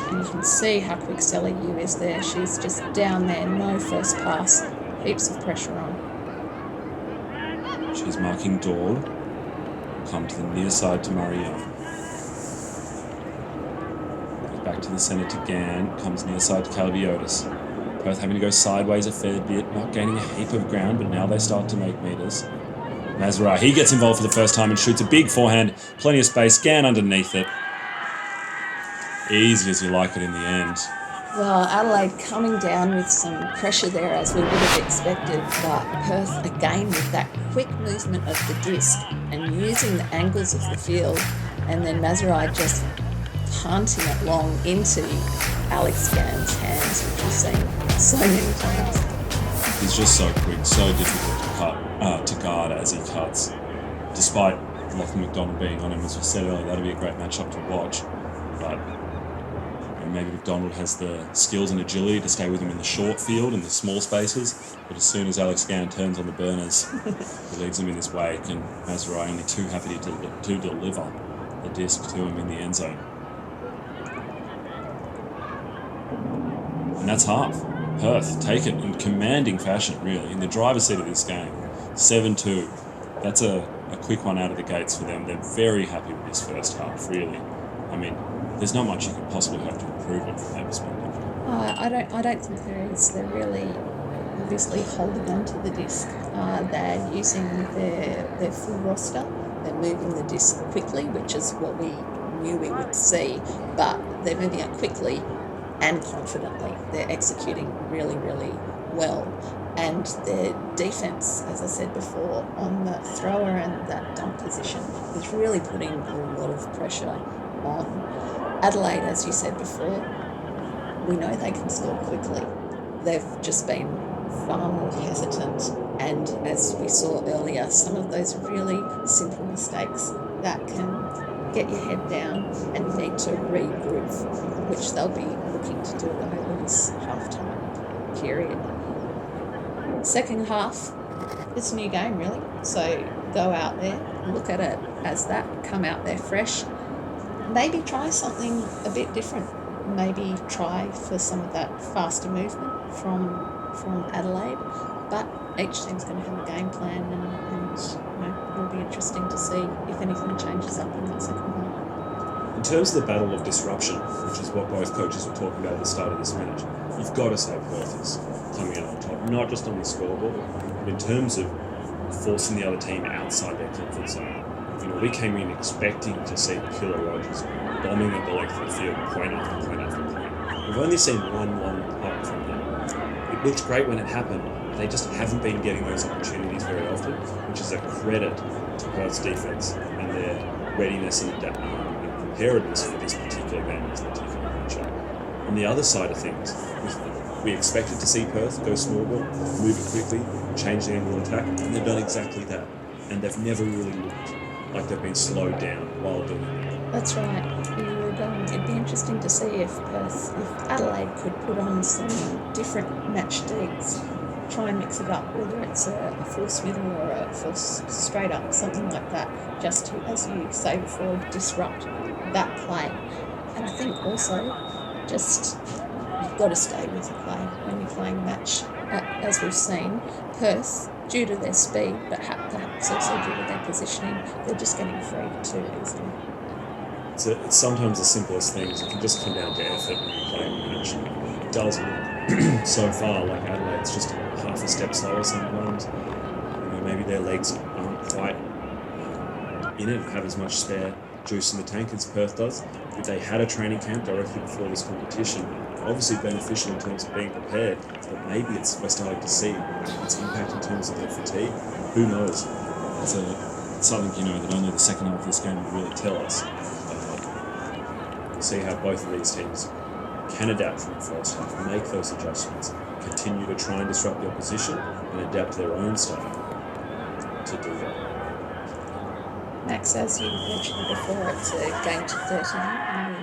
And you can see how quick Sally Yu is there. She's just down there, no first pass, heaps of pressure on. She's marking Dahl. Come to the near side to Murray Young. Goes back to the centre to Gann. Comes near side to Calabiotis. Perth having to go sideways a fair bit, not gaining a heap of ground, but now they start to make metres. Mazraoui, he gets involved for the first time and shoots a big forehand. Plenty of space. Gann underneath it. Easy as you like it in the end. Well, Adelaide coming down with some pressure there, as we would have expected, but Perth again with that quick movement of the disc and using the angles of the field, and then Mazraoui just punting it long into Alex Gann's hands, which we've seen so many times. He's just so quick, so difficult to guard as he cuts. despite Lachlan McDonald being on him, as we said earlier, that'll be a great matchup to watch. But maybe McDonald has the skills and agility to stay with him in the short field and the small spaces, but as soon as Alex Gann turns on the burners, he leaves him in his wake, and Mazurai only too happy to deliver the disc to him in the end zone. And that's half. Perth take it in commanding fashion, really, in the driver's seat of this game. 7-2. That's a quick one out of the gates for them. They're very happy with this first half, really. I mean, there's not much you could possibly have to improve on from their perspective. I don't think there is. They're really obviously holding on to the disc. They're using their full roster. They're moving the disc quickly, which is what we knew we would see, but they're moving it quickly and confidently. They're executing really, really well. And their defence, as I said before, on the thrower and that dump position is really putting a lot of pressure on Adelaide. As you said before, we know they can score quickly. They've just been far more hesitant, and as we saw earlier, some of those really simple mistakes that can get your head down and you need to regroup, which they'll be looking to do over this half-time period. Second half, it's a new game, really. So go out there, look at it as that, come out there fresh. Maybe try something a bit different. Maybe try for some of that faster movement from Adelaide. But each team's going to have a game plan, and it'll be interesting to see if anything changes up in that second half. In terms of the battle of disruption, which is what both coaches were talking about at the start of this match, you've got to say Perth is coming out on top, not just on the scoreboard, but in terms of forcing the other team outside their comfort zone. We came in expecting to see Killer Rogers bombing at the length of the field, point after point after point. We've only seen one long putt from them. It looked great when it happened, but they just haven't been getting those opportunities very often, which is a credit to Perth's defence and their readiness and preparedness for this particular game, this particular matchup. On the other side of things, we expected to see Perth go small ball, move it quickly, change the angle of attack, and they've done exactly that. And they've never really looked like they've been slowed down while doing it. That's right. It'd be interesting to see if Adelaide could put on some different match digs, try and mix it up, whether it's a force middle or a force straight up, something like that, just to, as you say before, disrupt that play. And I think also just you've got to stay with the play when you're playing a match. As we've seen, Perth, due to their speed, but perhaps also due to their positioning, they're just getting free too easily. It's sometimes the simplest things. It can just come down to effort when you're playing a match. It does look so far like Adelaide's just half a step slower sometimes. Maybe their legs aren't quite in it, have as much spare juice in the tank as Perth does. If they had a training camp directly before this competition, obviously beneficial in terms of being prepared, but maybe we're starting to see its impact in terms of their fatigue. Who knows? It's something that only the second half of this game will really tell us. We'll see how both of these teams can adapt from the first half, make those adjustments, continue to try and disrupt the opposition, and adapt their own style to do that. Max, as you mentioned before, it's a game to 13 on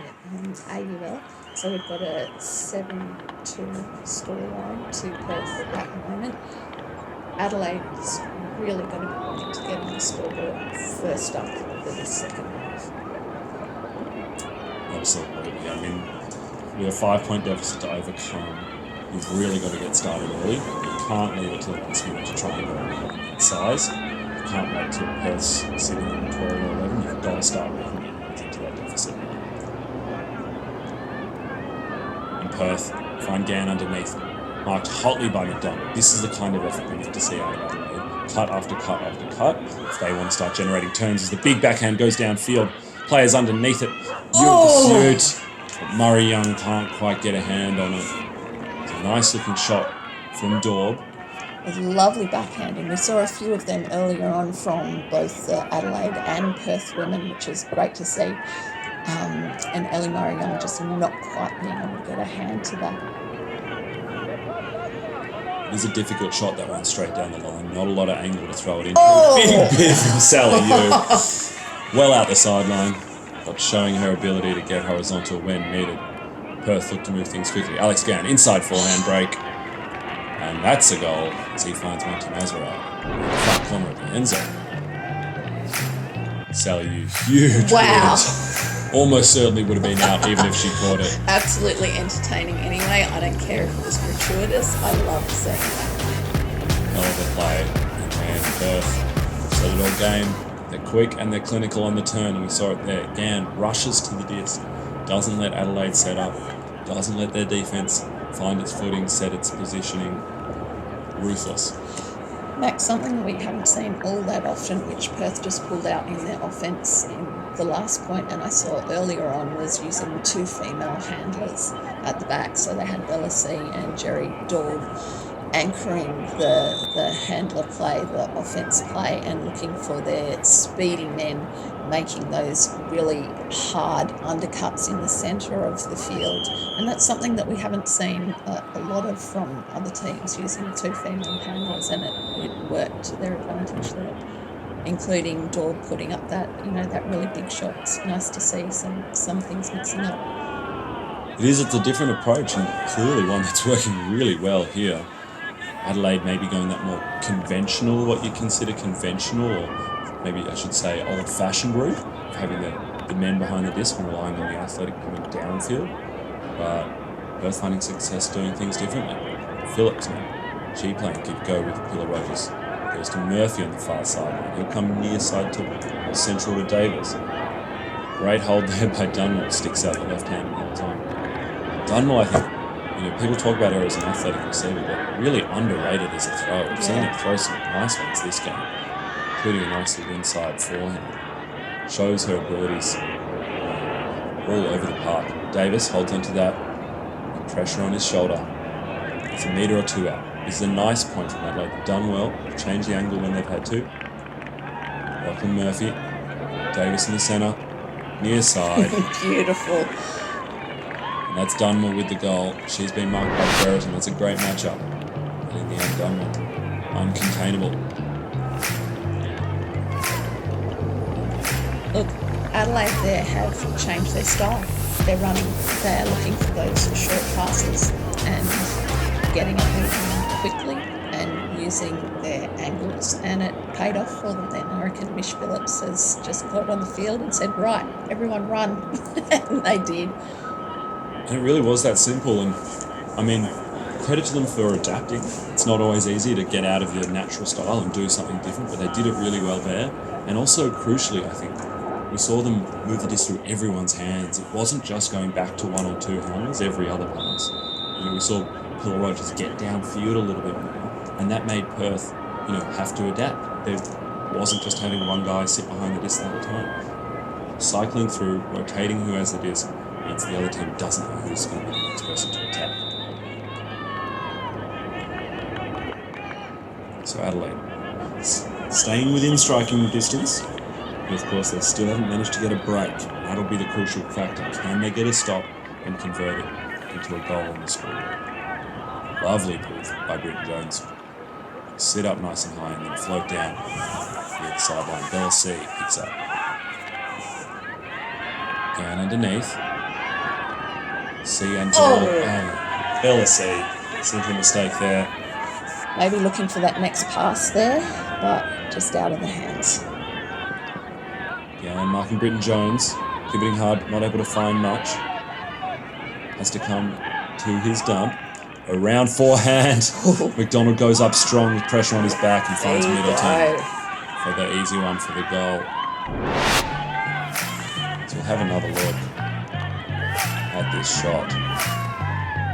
AUL. So we've got a 7-2 scoreline to Perth at the moment. Adelaide's really going to be wanting to get on the scoreboard first up for the second half. Absolutely. I mean, with a 5-point deficit to overcome, you've really got to get started early. You can't leave it to the last minute to try and go size. You can't wait till Perth's sitting on 12 or 11. You've got to start working into that deficit. Perth find Gann underneath, marked hotly by McDonald. This is the kind of effort we need to see out of Adelaide. Cut after cut after cut. If they want to start generating turns as the big backhand goes downfield, players underneath it. Beautiful pursuit. But Murray Young can't quite get a hand on it. It's a nice looking shot from Daub. A lovely backhanding. We saw a few of them earlier on from both the Adelaide and Perth women, which is great to see. And Ellie Murray Young just not quite being able to get a hand to that. It was a difficult shot, that one straight down the line. Not a lot of angle to throw it in. Oh! Big bit from Sally Yu. Well out the sideline, but showing her ability to get horizontal when needed. Perth looked to move things quickly. Alex Gann, inside forehand break. And that's a goal as he finds Monty Mazzaroth in the far corner of the end zone. Sally Yu, huge Wow. bit. Almost certainly would have been out even if she caught it. Absolutely entertaining anyway. I don't care if it was gratuitous. I love seeing that. Hell of a play. And Perth set it all game. They're quick and they're clinical on the turn, and we saw it there. Gann rushes to the disc, doesn't let Adelaide set up, doesn't let their defence find its footing, set its positioning. Ruthless. Max, something that we haven't seen all that often, which Perth just pulled out in their offence in the last point, and I saw earlier on, was using 2 female handlers at the back. So they had Bella C and Jerry Daub anchoring the handler play, the offence play, and looking for their speedy men, making those really hard undercuts in the centre of the field. And that's something that we haven't seen a lot of from other teams, using 2 female handlers, and it worked to their advantage there, including Daub putting up that really big shot. It's nice to see some things mixing up. It's a different approach, and clearly one that's working really well here. Adelaide maybe going that more conventional, what you consider conventional, or maybe I should say old-fashioned route, of having the men behind the disc and relying on the athletic coming downfield. But Perth finding success doing things differently. Phillips, she playing keep go with Pillar Rogers. Goes to Murphy on the far sideline. He'll come near side to central to Davis. Great hold there by Dunmore, sticks out the left hand the whole time. Dunmore, I think, people talk about her as an athletic receiver, but really underrated as a thrower. We've seen her throw some nice ones this game, including a nice little inside forehand. Shows her abilities all over the park. Davis holds onto that, with pressure on his shoulder. It's a metre or 2 out. This is a nice point from Adelaide. Done well, change the angle when they've had to. Lachlan Murphy, Davis in the centre, near side. Beautiful. And that's Dunmore with the goal. She's been marked by Brereton. It's a great matchup. And in the end, Dunmore, uncontainable. Look, Adelaide there have changed their style. They're looking for those short passes and getting up there quickly and using their angles, and it paid off for them then. I reckon Mish Phillips has just got on the field and said, right, everyone run. And they did. And it really was that simple, and I mean, credit to them for adapting. It's not always easy to get out of your natural style and do something different, but they did it really well there. And also, crucially, I think, we saw them move the disc through everyone's hands. It wasn't just going back to 1 or 2 handlers every other pass. We saw Pillar Rogers get downfield a little bit more, and that made Perth, have to adapt. There wasn't just having one guy sit behind the disc the whole time. Cycling through, rotating who has the disc, means the other team doesn't know who's going to be the next person to attack. So Adelaide, staying within striking distance, but of course they still haven't managed to get a break. That'll be the crucial factor. Can they get a stop and convert it into a goal on the scoreboard? Lovely move by Britton Jones. Sit up nice and high and then float down near the sideline. Bella C picks up. Down underneath. C and Bella C. Simple mistake there. Maybe looking for that next pass there, but just out of the hands. Yeah, and marking Britton Jones, pivoting hard, not able to find much. Has to come to his dump. Around forehand. McDonald goes up strong with pressure on his back and finds Middleton for the easy one for the goal. So we'll have another look at this shot.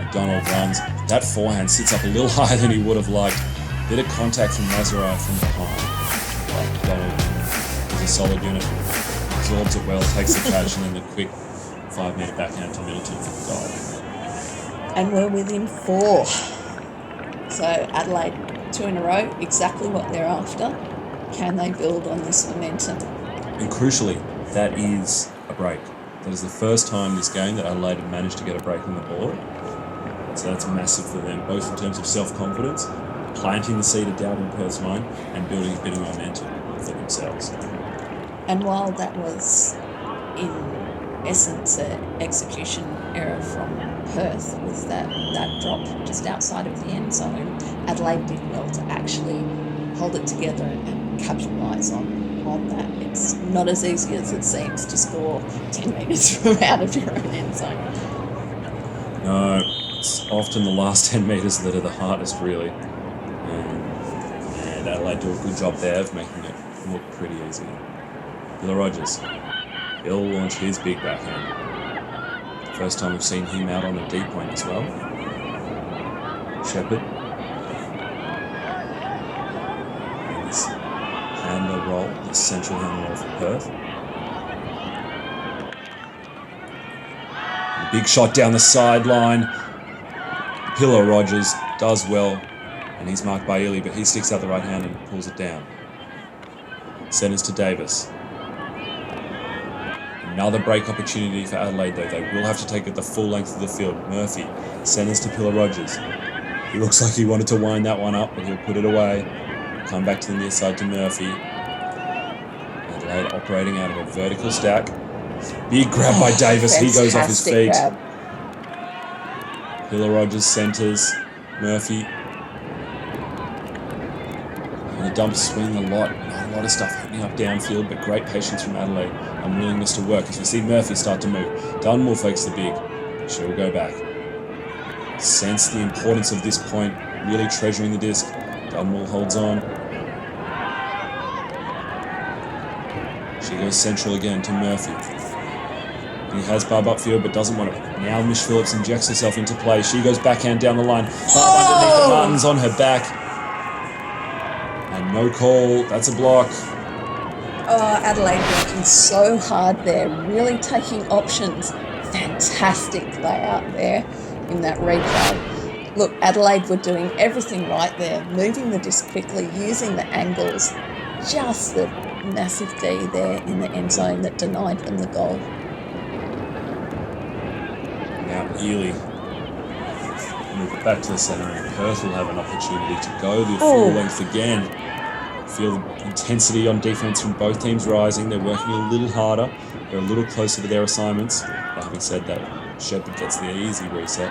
McDonald runs. That forehand sits up a little higher than he would have liked. Bit of contact from Mazzaroth from behind. But McDonald is a solid unit. Absorbs it well, takes the catch, and then the quick 5-metre backhand to Middleton for the goal. And we're within 4. So Adelaide 2 in a row, exactly what they're after. Can they build on this momentum? And crucially, that is a break. That is the first time this game that Adelaide have managed to get a break on the board. So that's massive for them, both in terms of self-confidence, planting the seed of doubt in Perth's mind, and building a bit of momentum for themselves. And while that was, in essence, an execution error from Perth with that drop just outside of the end zone, Adelaide did well to actually hold it together and capitalise on that. It's not as easy as it seems to score 10 metres from out of your own end zone. No, it's often the last 10 metres that are the hardest, really. And Adelaide do a good job there of making it look pretty easy. Willa Rogers, he'll launch his big backhand. First time we've seen him out on a deep point as well. Shepherd. And this handler roll, this central handler roll for Perth. A big shot down the sideline. Pillar Rogers does well, and he's marked by Ely, but he sticks out the right hand and pulls it down. Centers to Davis. Another break opportunity for Adelaide, though. They will have to take it the full length of the field. Murphy centers to Pillar Rogers. He looks like he wanted to wind that one up, but he'll put it away. Come back to the near side to Murphy. Adelaide operating out of a vertical stack. Big grab by Davis. He goes off his feet. Grab. Pillar Rogers centers. Murphy. And the dump swing a lot. Not a lot of stuff happening up downfield, but great patience from Adelaide and willingness to work as we see Murphy start to move. Dunmore fakes the big. She'll go back. Sense the importance of this point, really treasuring the disc. Dunmore holds on. She goes central again to Murphy. He has Barb upfield but doesn't want it. Now Mish Phillips injects herself into play. She goes backhand down the line. Barb underneath the Martins on her back. And no call. That's a block. Oh, Adelaide working so hard there, really taking options. Fantastic layout there in that replay. Look, Adelaide were doing everything right there, moving the disc quickly, using the angles. Just the massive D there in the end zone that denied them the goal. Now Ely move it back to the centre, and Perth will have an opportunity to go the full length again. Feel the intensity on defence from both teams rising. They're working a little harder. They're a little closer to their assignments. But having said that, Shepherd gets the easy reset.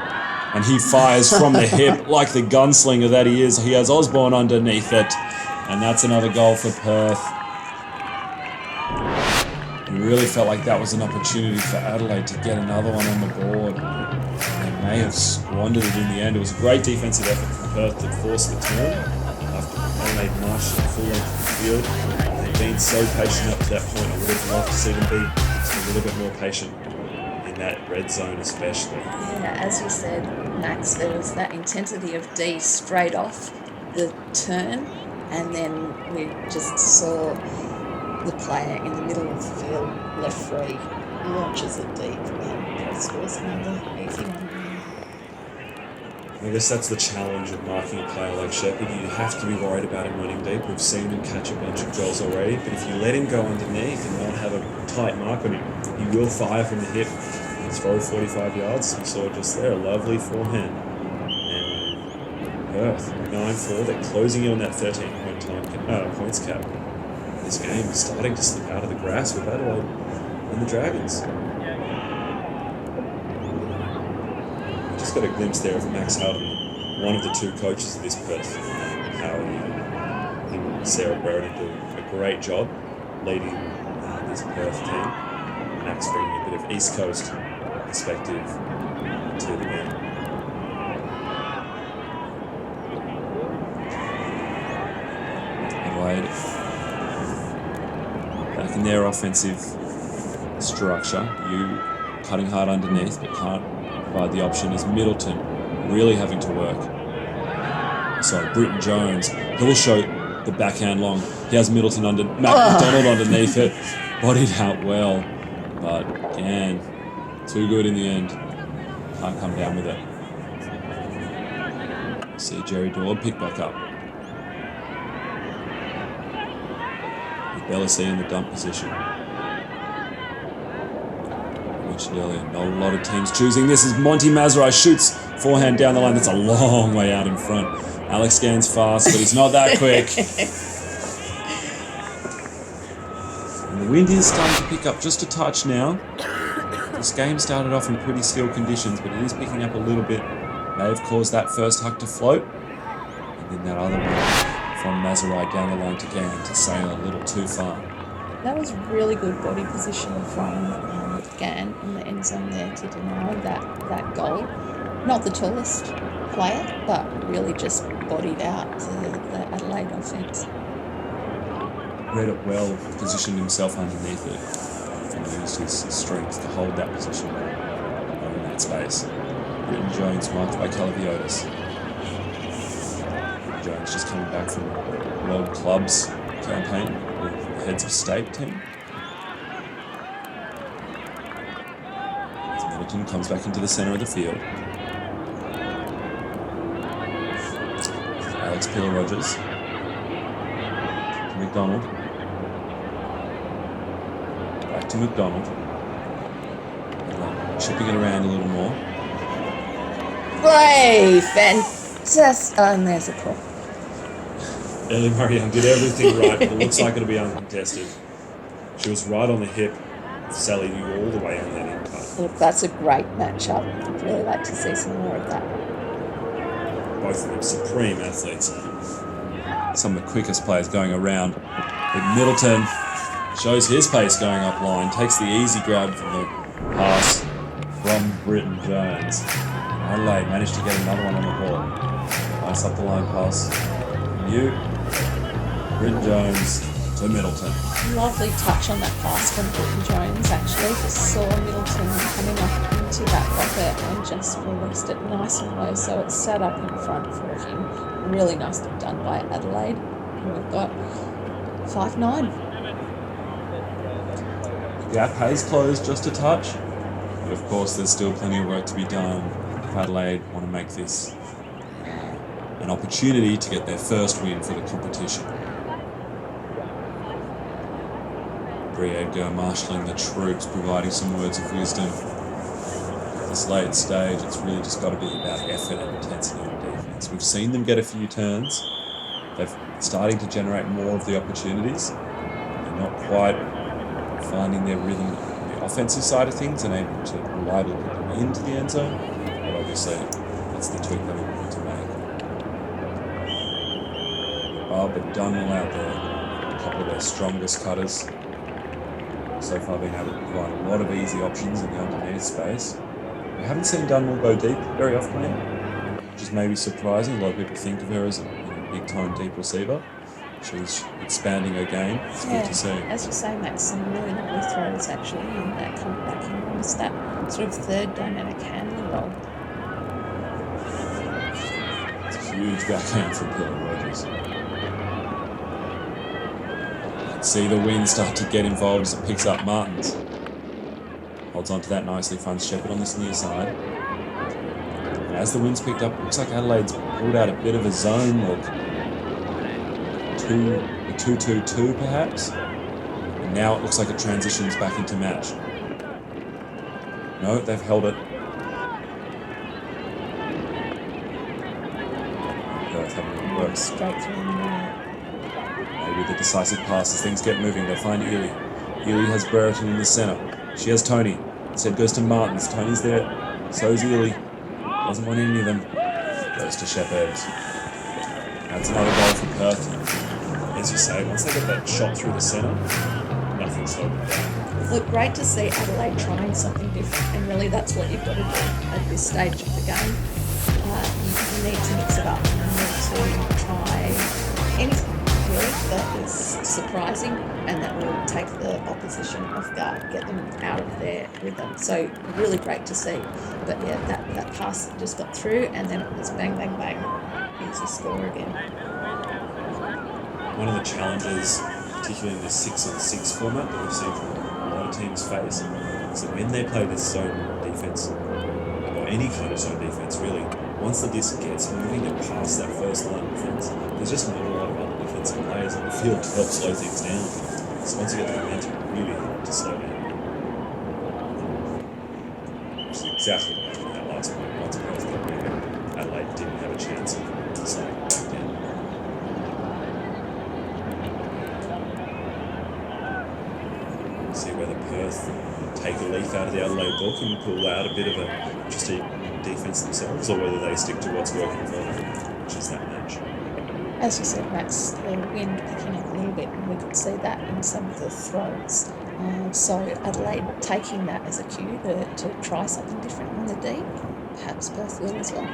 And he fires from the hip like the gunslinger that he is. He has Osborne underneath it. And that's another goal for Perth. It really felt like that was an opportunity for Adelaide to get another one on the board. They may have squandered it in the end. It was a great defensive effort from Perth to force the turn. After Adelaide marched the full length of the field, they've been so patient up to that point. I would have loved to see them be just a little bit more patient in that red zone especially. Yeah, as you said, Max, there was that intensity of D straight off the turn, and then we just saw the player in the middle of the field, left free, launches it deep, and scores another easy one. I guess that's the challenge of marking a player like Shepherd. You have to be worried about him running deep. We've seen him catch a bunch of goals already, but if you let him go underneath and not have a tight mark on him, he will fire from the hip and throw 45 yards. We saw just there, a lovely forehand. And Perth, 9-4, they're closing in on that 13-point points cap. This game is starting to slip out of the grasp with Adelaide and the Dragons. Just got a glimpse there of Max Howden, one of the two coaches of this Perth Power. Him and Sarah Brereton do a great job leading this Perth team. Max bringing a bit of East Coast perspective to the game. Adelaide back in their offensive structure. You cutting hard underneath, but can't provide the option is Middleton really having to work. Sorry, Britton Jones. He'll show the backhand long. He has Middleton Matt McDonald underneath it. Bodied out well. But again, too good in the end. Can't come down with it. See Jerry Dawd pick back up. With Bellisee in the dump position. Mentioned earlier, not a lot of teams choosing this as Monty Mazerai shoots Forehand down the line. That's a long way out in front. Alex scans fast, but he's not that quick. And the wind is starting to pick up just a touch now. This game started off in pretty still conditions, but it is picking up a little bit. May have caused that first huck to float. And then that other one from Mazerai down the line to Gann to sail a little too far. That was really good body position from Gann in the end zone there to deny that goal. Not the tallest player, but really just bodied out the Adelaide offence. Read it well, positioned himself underneath it, and used his strength to hold that position in that space. Britton Jones marked by Calaviotis. Jones just coming back from World Clubs campaign with the Heads of State team. As Middleton comes back into the centre of the field. Alex Piller-Rogers to McDonald. Back to McDonald. Chipping it around a little more. Great, fantastic. And there's a prop. Ellie Murray did everything right, but it looks like it'll be uncontested. She was right on the hip. Sally knew all the way on that in cut. Look, that's a great matchup. I'd really like to see some more of that. Both of them supreme athletes. Some of the quickest players going around. But Middleton shows his pace going up line, takes the easy grab from the pass from Britton Jones. Adelaide managed to get another one on the ball. Nice up the line pass. New Britton Jones to Middleton. Lovely touch on that pass from Britton Jones, actually. Just saw Middleton coming up into that pocket and just released it nice and low, so it sat up in front for him. Really nicely done by Adelaide. And we've got 5-9. The gap has closed just a touch, but of course there's still plenty of work to be done if Adelaide want to make this an opportunity to get their first win for the competition. Brie Edgar marshalling the troops, providing some words of wisdom. At this late stage, it's really just got to be about effort and intensity on defence. We've seen them get a few turns. They're starting to generate more of the opportunities. They're not quite finding their rhythm on the offensive side of things and able to reliably put them into the end zone. But obviously, that's the tweak that we want to make. But Dunwell out there, a couple of their strongest cutters. So far been able to provide a lot of easy options in the underneath space. We haven't seen Dunwell go deep very often yet, which is maybe surprising. A lot of people think of her as a big-time deep receiver. She's expanding her game. It's good to see. As you say, Max, some really lovely throws actually in that coming back in almost that sort of third dynamic handling role. It's a huge backhand from Piller-Rogers. See the wind start to get involved as it picks up Martins. Holds on to that nicely, finds Shepherd on this near side. And as the wind's picked up, it looks like Adelaide's pulled out a bit of a zone look. A 2-2-2 perhaps. And now it looks like it transitions back into match. No, they've held it. Perth having it work. Straight through in there. With the decisive pass as things get moving, they find Ely. Ely has Brereton in the centre. She has Tony. Instead goes to Martins. Tony's there. So's Ely. Doesn't want any of them. Goes to Shepherd. That's another goal for Perth. As you say, once they get that shot through the centre, nothing's slowing them down. Look, great to see Adelaide trying something different, and really that's what you've got to do at this stage of the game. You need to mix it up. You need to try anything that is surprising and that will take the opposition off guard, get them out of their rhythm. So really great to see. But yeah, that pass just got through and then it was bang, bang, bang. Easy score again. One of the challenges, particularly in the 6-on-6 format that we've seen from a lot of teams face, is that when they play this zone defence, or any kind of zone defence really, once the disc gets moving and past that first line of defence, there's just not a lot of other defensive players on the field to help slow things down. So once you get the momentum, really hard to slow down. Which is exactly what happened in that last point. Once Perth got moving, didn't have a chance of slowing it back down. See whether Perth take a leaf out of the Adelaide book and pull out a bit of a interesting defence themselves, or whether they stick to what's working for them, which is that match. As you said, Max, the wind picking up a little bit, and we could see that in some of the throws. So Adelaide taking that as a cue to try something different on the deep. Perhaps Perth will as well.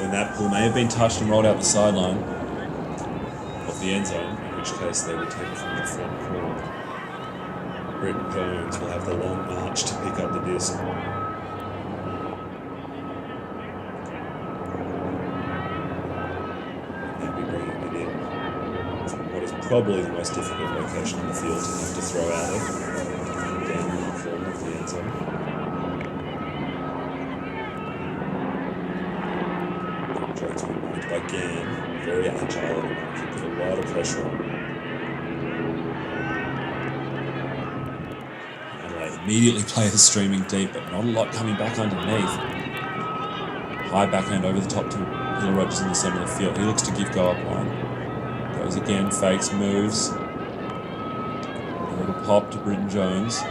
And that pull may have been touched and rolled out the sideline of the end zone, in which case they would take it from the front corner. Britton Jones will have the long march to pick up the disc. Probably the most difficult location on the field to have to throw out of, down in the corner of the end zone. Jones will be marked by Gann, very agile and he put a lot of pressure on. Adelaide immediately play the streaming deep, but not a lot coming back underneath. High backhand over the top to Pillar Rogers in the centre of the field. He looks to give go up line. Goes again, fakes, moves. A little pop to Britton Jones.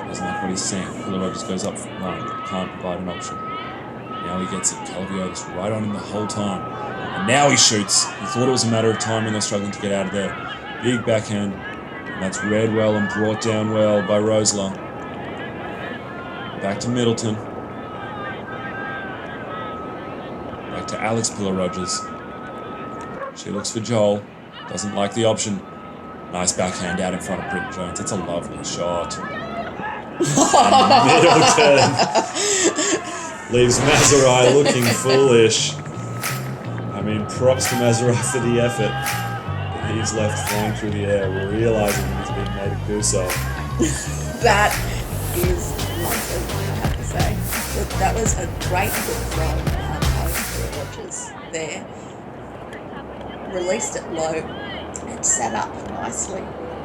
Doesn't like what he's seeing. Pillar Rogers goes up front, can't provide an option. Now he gets it. Calaviotis right on him the whole time. And now he shoots. He thought it was a matter of time when they're struggling to get out of there. Big backhand. And that's read well and brought down well by Rosler. Back to Middleton. Back to Alex Pillar Rogers. She looks for Joel. Doesn't like the option. Nice backhand out in front of Britton Jones. It's a lovely shot. And Middleton leaves Mazurai looking foolish. I mean, props to Mazurai for the effort. But he's left flying through the air, realising he's been made a goose of. That is lovely, I have to say. Look, that was a great good throw by Rogers there. Released it low and sat up nicely,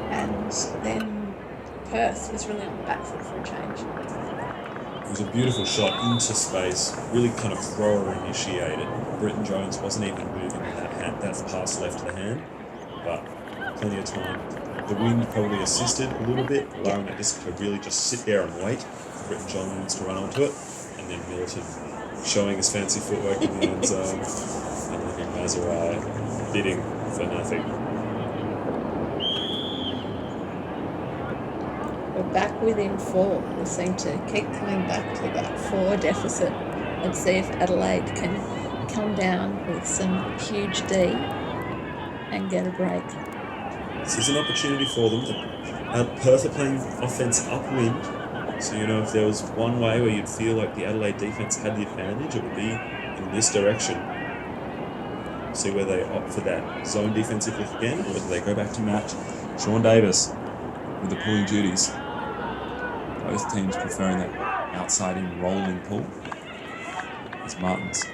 and then Perth was really on the back foot for a change. It was a beautiful shot into space, really kind of thrower initiated. Britton Jones wasn't even moving in that pass left to the hand, but plenty of time. The wind probably assisted a little bit, allowing that disc to really just sit there and wait for Britton Jones to run onto it, and then Middleton showing his fancy footwork in the end zone, and looking Mazurai bidding for nothing. We're back within 4. We seem to keep coming back to that 4 deficit. Let's see if Adelaide can come down with some huge D and get a break. This is an opportunity for them. Perth are playing offence upwind, so if there was one way where you'd feel like the Adelaide defence had the advantage, it would be in this direction. See where they opt for that zone defensive lift again, or whether they go back to match Sean Davis with the pulling duties. Both teams preferring that outside-in rolling pull. As Martins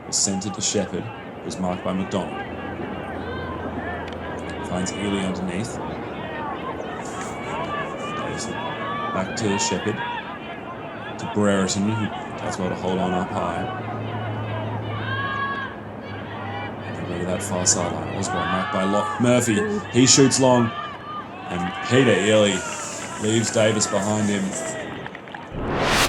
was centred to Shepherd, was marked by McDonald. Finds Ely underneath. Davis back to Shepherd. To Brereton, who does well to hold on up high. To that far sideline. Osborne marked by Murphy. He shoots long. And Peter Ely leaves Davis behind him.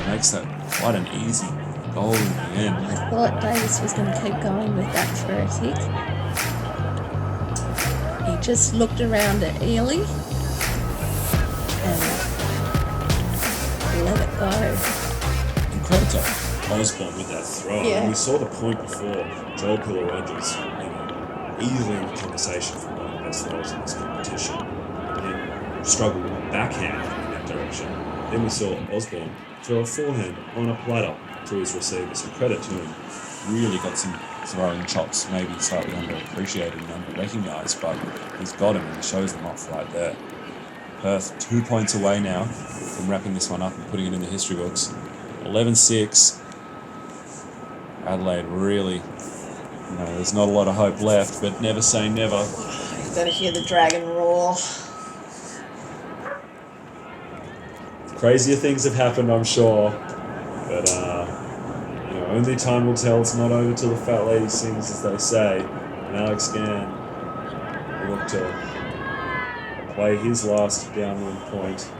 Makes that quite an easy goal in the end. I thought Davis was going to keep going with that for a tick. He just looked around at Ely and let it go. And credit to Osborne with that throw. Yeah. And we saw the point before. Joel Pillar Rogers, easily in the conversation for one of the best throws in this competition. And then struggled with a backhand in that direction. Then we saw Osborne throw a forehand on a platter to his receiver. So credit to him. Really got some throwing chops, maybe slightly underappreciated and under-recognised, but he's got him and he shows them off right there. Perth 2 points away now from wrapping this one up and putting it in the history books. 11-6. Adelaide really, there's not a lot of hope left, but never say never. You've got to hear the dragon roar. Crazier things have happened, I'm sure. But, only time will tell. It's not over till the fat lady sings, as they say. And Alex Gann will look to play his last downwind point.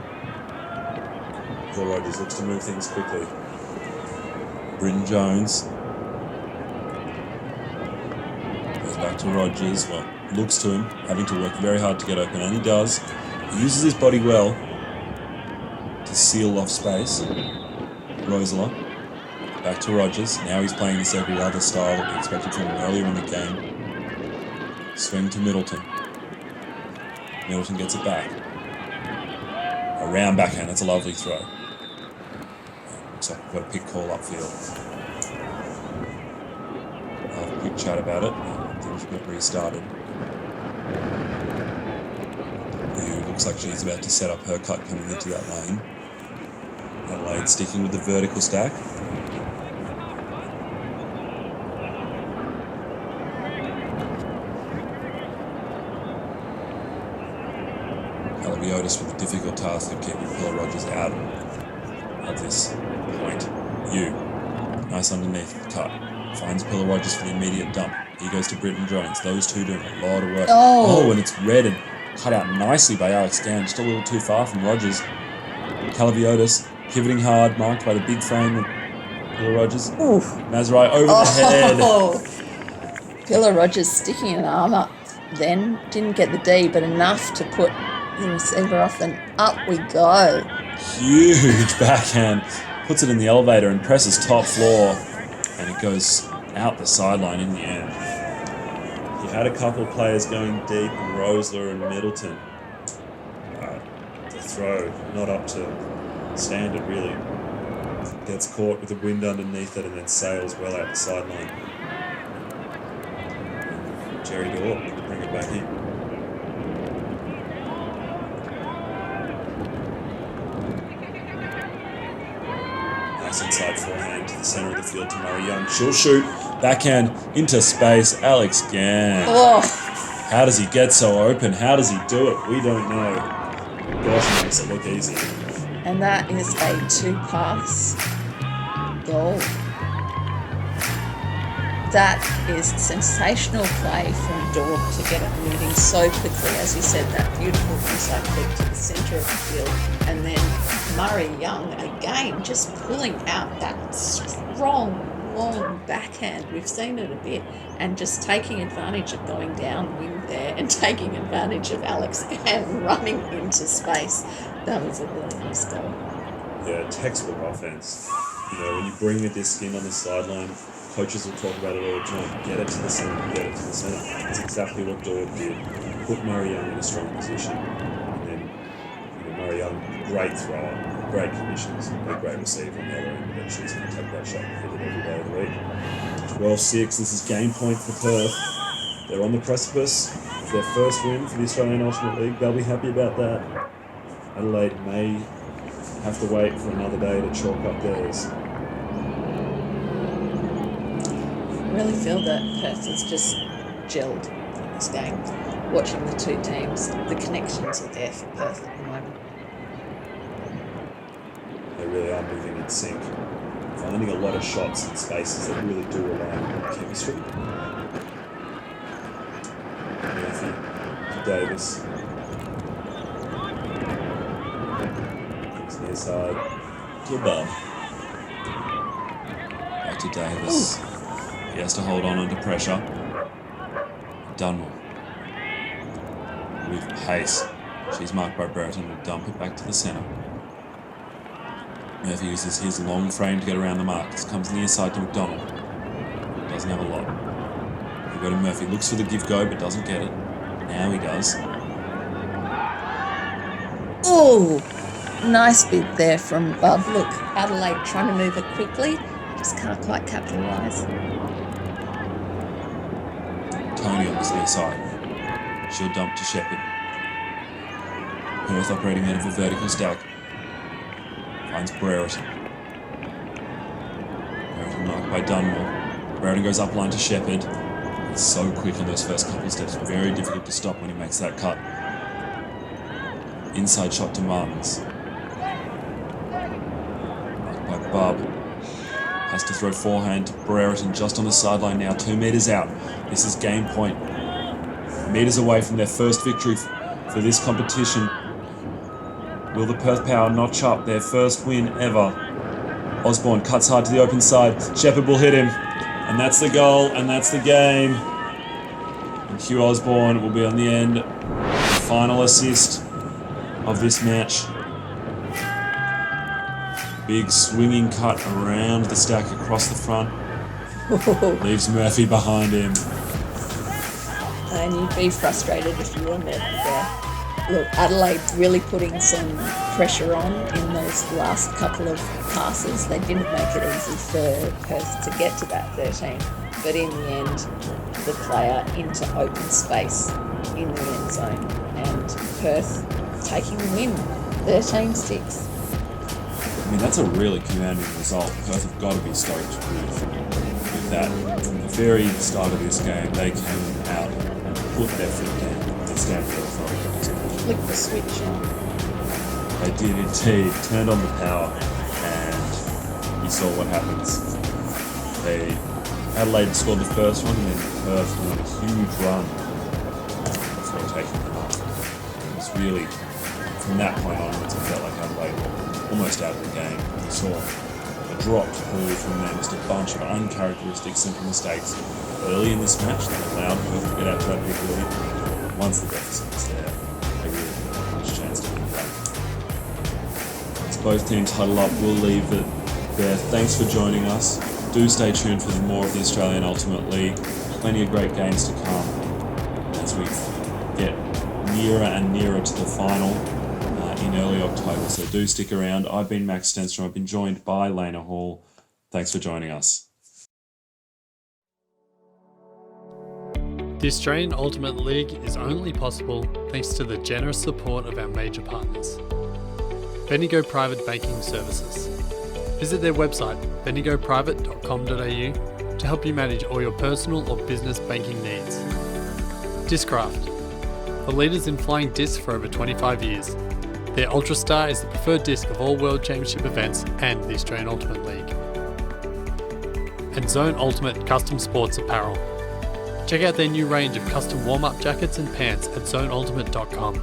Phil Rogers looks to move things quickly. Bryn Jones goes back to Rogers. Well, looks to him, having to work very hard to get open, and he does. He uses his body well to seal off space. Rosler back to Rogers. Now he's playing this every other style that we expected from him earlier in the game. Swing to Middleton. Middleton gets it back. Around backhand. That's a lovely throw. Looks like we've got a pick call upfield. I'll have a quick chat about it. Things got restarted. Who looks like she's about to set up her cut coming into that lane. Adelaide sticking with the vertical stack. Otis with the difficult task of keeping Pilla Rogers out of this point. Nice underneath the cut. Finds Pilla Rogers for the immediate dump. He goes to Bryn Jones. Those two doing a lot of work. And it's read and cut out nicely by Alex Gann. Just a little too far from Rogers. Otis pivoting hard, marked by the big frame of Pilla Rogers. Mazrai over the head. Pilla Rogers sticking an arm up then. Didn't get the D, but enough to put the receiver off, and up we go. Huge backhand. Puts it in the elevator and presses top floor, and it goes out the sideline in the end. He had a couple of players going deep, Rosler and Middleton. The throw not up to standard, really. Gets caught with the wind underneath it and then sails well out the sideline. Jerry Dorr to bring it back in. Inside forehand to the centre of the field to Murray Young. She'll shoot. Backhand into space. Alex Gann. How does he get so open? How does he do it? We don't know. Gosh, he makes it look easy. And that is a 2-pass goal. That is sensational play from Dorp to get it moving so quickly. As you said, that beautiful inside flick to the centre of the field. And then Murray Young, again, just pulling out that strong, long backhand. We've seen it a bit. And just taking advantage of going downwind there and taking advantage of Alex and running into space. That was a really nice goal. Yeah, textbook offense. When you bring the disc in on the sideline, coaches will talk about it all the time. Get it to the centre, get it to the centre. That's exactly what Dorp did. Put Murray Young in a strong position. And then, Murray Young, great thrower, great conditions, a great receiver on the other end. But she's going to take that shot and hit it every day of the week. 12-6, this is game point for Perth. They're on the precipice of their first win for the Australian Ultimate League. They'll be happy about that. Adelaide may have to wait for another day to chalk up theirs. I really feel that Perth has just gelled in this game. Watching the two teams, the connections are there for Perth at the moment. They really are moving in sync. Finding a lot of shots in spaces that really do rely on chemistry. Murphy to Davis. Brings near side to above. Back to Davis. He has to hold on under pressure. Dunmore. With pace. She's marked by Brereton to dump it back to the centre. Murphy uses his long frame to get around the mark. This comes near side to McDonald. Doesn't have a lot. We go to Murphy. Looks for the give-go but doesn't get it. Now he does. Oh, nice bit there from Bub. Look, Adelaide trying to move it quickly. Just can't quite capitalise. Tony on this near side. She'll dump to Shepherd. Perth operating out of a vertical stack. Finds Brereton. Brereton marked by Dunmore. Brereton goes up line to Shepherd. He's so quick on those first couple of steps. Very difficult to stop when he makes that cut. Inside shot to Martins. Bub has to throw forehand to Brereton just on the sideline now, 2 metres out. This is game point. Metres away from their first victory for this competition. Will the Perth Power notch up their first win ever? Osborne cuts hard to the open side. Shepherd will hit him. And that's the goal, and that's the game. And Hugh Osborne will be on the end. The final assist of this match. Big swinging cut around the stack across the front. Leaves Murphy behind him. And you'd be frustrated if you were Murphy there. Look, Adelaide really putting some pressure on in those last couple of passes. They didn't make it easy for Perth to get to that 13, but in the end, the player into open space in the end zone, and Perth taking the win, 13-6. I mean, that's a really commanding result. Perth have got to be stoked with that. From the very start of this game, they came out and put their foot down. They stand for authority. Flick the switch on. They did indeed. Turned on the power, and you saw what happens. Adelaide scored the first one, and then Perth went on a huge run before taking them up. It was really, from that point onwards, it felt like Adelaide were almost out of the game. We saw a dropped ball from them, just a bunch of uncharacteristic simple mistakes early in this match that allowed Perth to get out to that big lead. Once the deficit was there, they really didn't have much chance to win back. As both teams huddle up, we'll leave it there. Thanks for joining us. Do stay tuned for more of the Australian Ultimate League. Plenty of great games to come as we get nearer and nearer to the final in early October. So do stick around. I've been Max Stenstrom. I've been joined by Lena Hall. Thanks for joining us. The Australian Ultimate League is only possible thanks to the generous support of our major partners. Bendigo Private Banking Services. Visit their website, bendigoprivate.com.au, to help you manage all your personal or business banking needs. Discraft. The leaders in flying discs for over 25 years. Their Ultrastar is the preferred disc of all World Championship events and the Australian Ultimate League. And Zone Ultimate Custom Sports Apparel. Check out their new range of custom warm-up jackets and pants at zoneultimate.com.